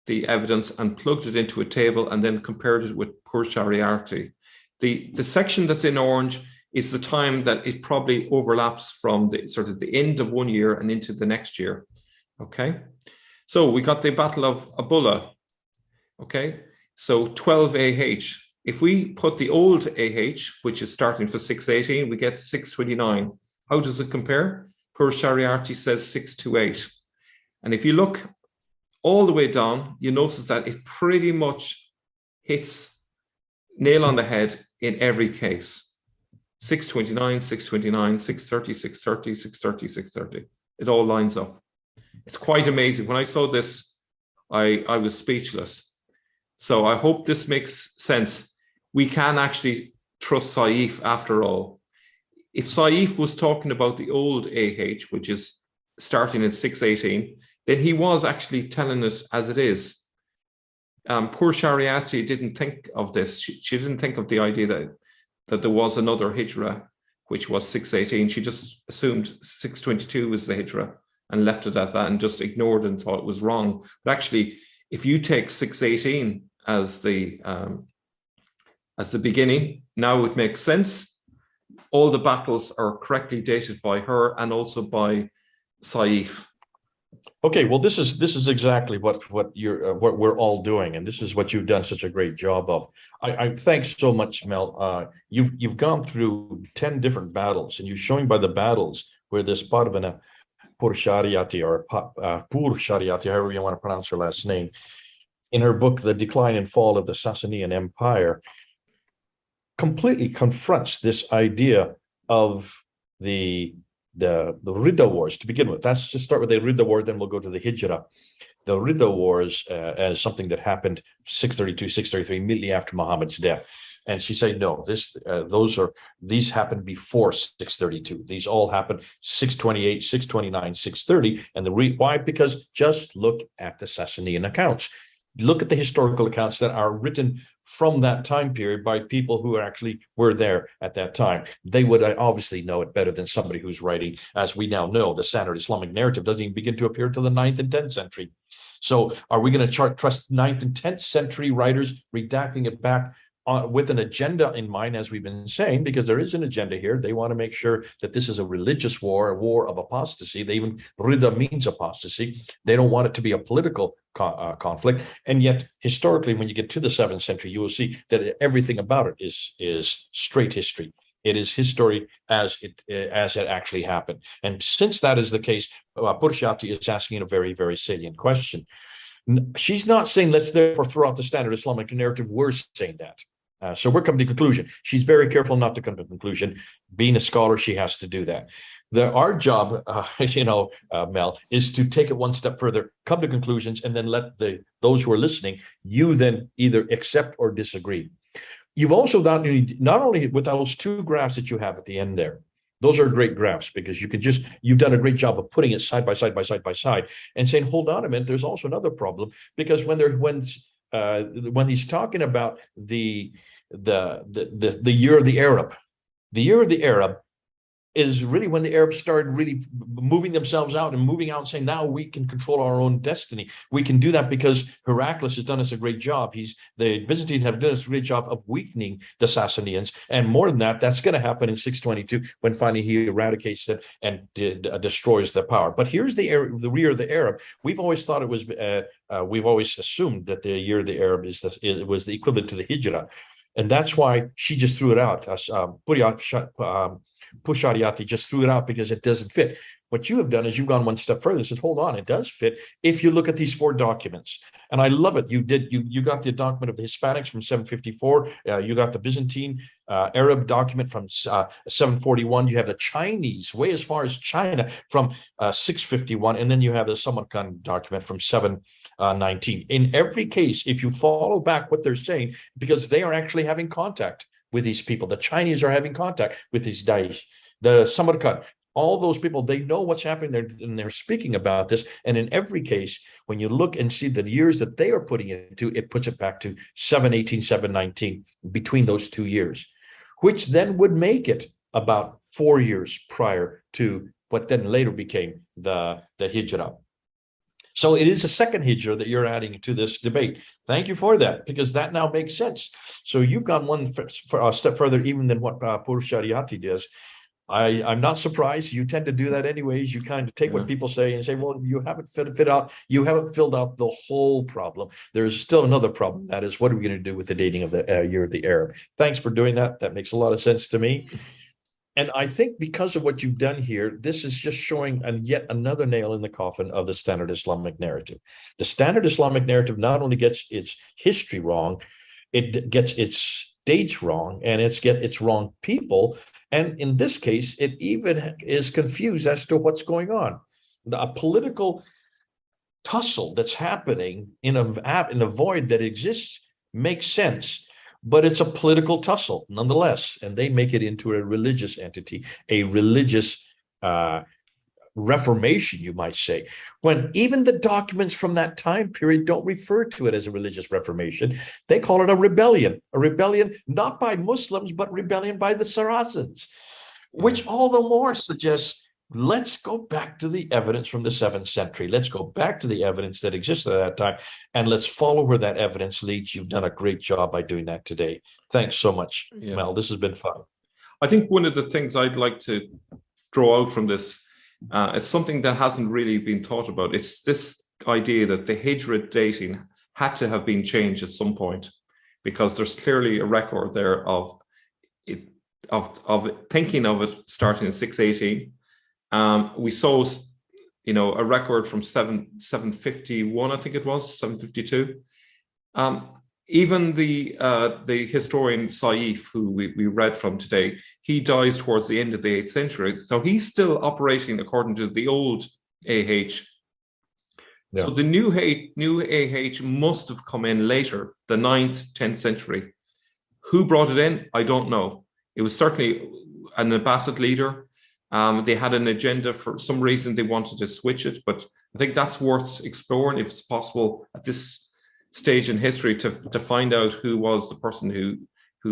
the evidence and plugged it into a table and then compared it with poor Shariati. The section that's in orange is the time that it probably overlaps from the sort of the end of one year and into the next year. Okay. So we got the Battle of Abulla. Okay. So 12 AH. If we put the old AH, which is starting for 618, we get 629. How does it compare? Poor Shariati says 628. And if you look all the way down, you notice that it pretty much hits nail on the head in every case. 629, 629, 630, 630, 630, 630. It all lines up. It's quite amazing. When I saw this, I was speechless. So I hope this makes sense. We can actually trust Saif after all. If Saif was talking about the old AH, which is starting in 618, then he was actually telling it as it is. Poor Shariati didn't think of this. She didn't think of the idea that there was another Hijra, which was 618. She just assumed 622 was the Hijra and left it at that and just ignored it and thought it was wrong. But actually, if you take 618 as the beginning, now it makes sense. All the battles are correctly dated by her and also by Saif. Okay, well, this is exactly what we're all doing, and this is what you've done such a great job of. I thanks so much, Mel. You've gone through 10 different battles, and you're showing by the battles where this Parvana Purshariati or Purshariati, however you want to pronounce her last name, in her book, The Decline and Fall of the Sasanian Empire, completely confronts this idea of the RIDDA Wars to begin with. Let's just start with the RIDDA War, then we'll go to the Hijra. The RIDDA Wars as something that happened 632, 633, immediately after Muhammad's death. And she said, no, these happened before 632. These all happened 628, 629, 630. And why? Because just look at the Sasanian accounts. Look at the historical accounts that are written from that time period by people who actually were there at that time. They would obviously know it better than somebody who's writing, as we now know, the standard Islamic narrative doesn't even begin to appear until the 9th and 10th century. So are we going to trust 9th and 10th century writers redacting it back with an agenda in mind, as we've been saying, because there is an agenda here. They want to make sure that this is a religious war, a war of apostasy. Ridda means apostasy. They don't want it to be a political conflict. And yet, historically, when you get to the 7th century, you will see that everything about it is straight history. It is history as it actually happened. And since that is the case, Purshati is asking a very, very salient question. She's not saying let's therefore throw out the standard Islamic narrative. We're saying that. So we're coming to conclusion. She's very careful not to come to conclusion. Being a scholar, she has to do that. Our job, Mel, is to take it one step further, come to conclusions, and then let those who are listening, you then either accept or disagree. You've also not only with those two graphs that you have at the end there, those are great graphs because you've done a great job of putting it side by side by side by side and saying, hold on a minute, there's also another problem, because when he's talking about the year of the Arab, the year of the Arab is really when the Arabs started really moving themselves out and moving out and saying, now we can control our own destiny. We can do that because Heraclius has done us a great job. The Byzantines have done us a great job of weakening the Sasanians. And more than that, that's going to happen in 622 when finally he eradicates it and destroys the power. But here's the year of the Arab. We've always thought it was, we've always assumed that the year of the Arab was the equivalent to the Hijra. And that's why she just threw it out. Pushariati just threw it out because it doesn't fit. What you have done is you've gone one step further and said, hold on, it does fit if you look at these 4 documents. And I love it. You got the document of the Hispanics from 754. You got the Byzantine Arab document from 741. You have the Chinese, way as far as China, from 651. And then you have the Samarkand document from 719. In every case, if you follow back what they're saying, because they are actually having contact with these people. The Chinese are having contact with these Daesh, the Samarkand, all those people, they know what's happening there, and they're speaking about this. And in every case, when you look and see the years that they are putting it into, it puts it back to 718, 719, between those 2 years, which then would make it about 4 years prior to what then later became the Hijra. So it is a second Hijra that you're adding to this debate. Thank you for that, because that now makes sense. So you've gone one step further even than what Purshariati does. I'm not surprised. You tend to do that anyways. You kind of take what people say and say, well, you haven't you haven't filled out the whole problem. There's still another problem. That is, what are we going to do with the dating of the year of the Arab? Thanks for doing that. That makes a lot of sense to me. And I think because of what you've done here, this is just showing yet another nail in the coffin of the standard Islamic narrative. The standard Islamic narrative not only gets its history wrong, it gets its dates wrong, and it's wrong people. And in this case, it even is confused as to what's going on. A political tussle that's happening in a void that exists makes sense, but it's a political tussle nonetheless, and they make it into a religious entity, a religious reformation, you might say, when even the documents from that time period don't refer to it as a religious reformation. They call it a rebellion not by Muslims, but rebellion by the Saracens, which all the more suggests, let's go back to the evidence from the 7th century. Let's go back to the evidence that existed at that time, and let's follow where that evidence leads. You've done a great job by doing that today. Thanks so much, Mel. This has been fun. I think one of the things I'd like to draw out from this, it's something that hasn't really been thought about. It's this idea that the Hijra dating had to have been changed at some point, because there's clearly a record there of it, of thinking of it starting in 618. We saw, a record from 751, I think it was 752. Even the historian Saif, who we read from today, he dies towards the end of the 8th century. So he's still operating according to the old AH. Yeah. So the new AH must have come in later, the 9th, 10th century. Who brought it in? I don't know. It was certainly an Abbasid leader. They had an agenda. For some reason they wanted to switch it, but I think that's worth exploring if it's possible at this stage in history to find out who was the person who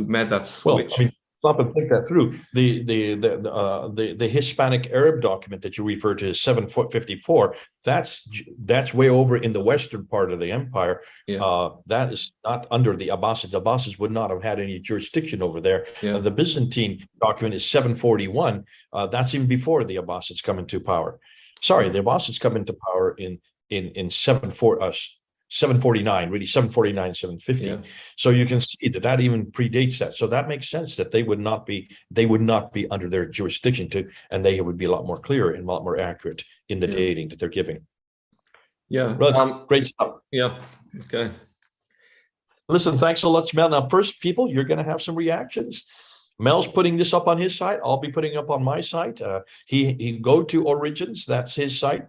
made that switch. Well, I mean, stop and think that through. The Hispanic Arab document that you refer to as 754, that's way over in the western part of the empire. Yeah. That is not under the Abbasids. The Abbasids would not have had any jurisdiction over there. Yeah. The Byzantine document is 741. That's even before the Abbasids come into power. Sorry, the Abbasids come into power in 749, really 749, 750. Yeah. So you can see that even predates that. So that makes sense that they would not be under their jurisdiction and they would be a lot more clear and a lot more accurate in the dating that they're giving. Yeah. Great stuff. Yeah. Okay. Listen, thanks so much, Mel. Now, first, people, you're going to have some reactions. Mel's putting this up on his site. I'll be putting it up on my site. He go to Origins. That's his site.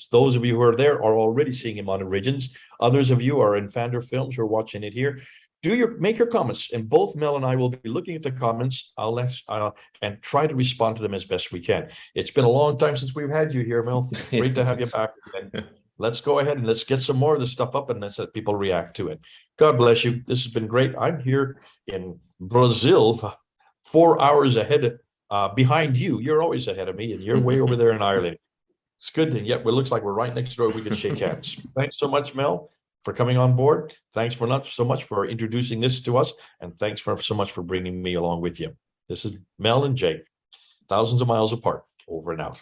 Those of you who are there are already seeing him on Origins. Others of you are in Fander Films who are watching it here. Make your comments, and both Mel and I will be looking at the comments. And try to respond to them as best we can. It's been a long time since we've had you here, Mel. Great to have you back again. Let's go ahead and let's get some more of this stuff up and let's let people react to it. God bless you. This has been great. I'm here in Brazil, 4 hours ahead, behind you. You're always ahead of me, and you're way over there in Ireland. It's good. And yet it looks like we're right next door. We can shake hands. Thanks so much, Mel, for coming on board. Thanks so much for introducing this to us. And thanks so much for bringing me along with you. This is Mel and Jake, thousands of miles apart, over and out.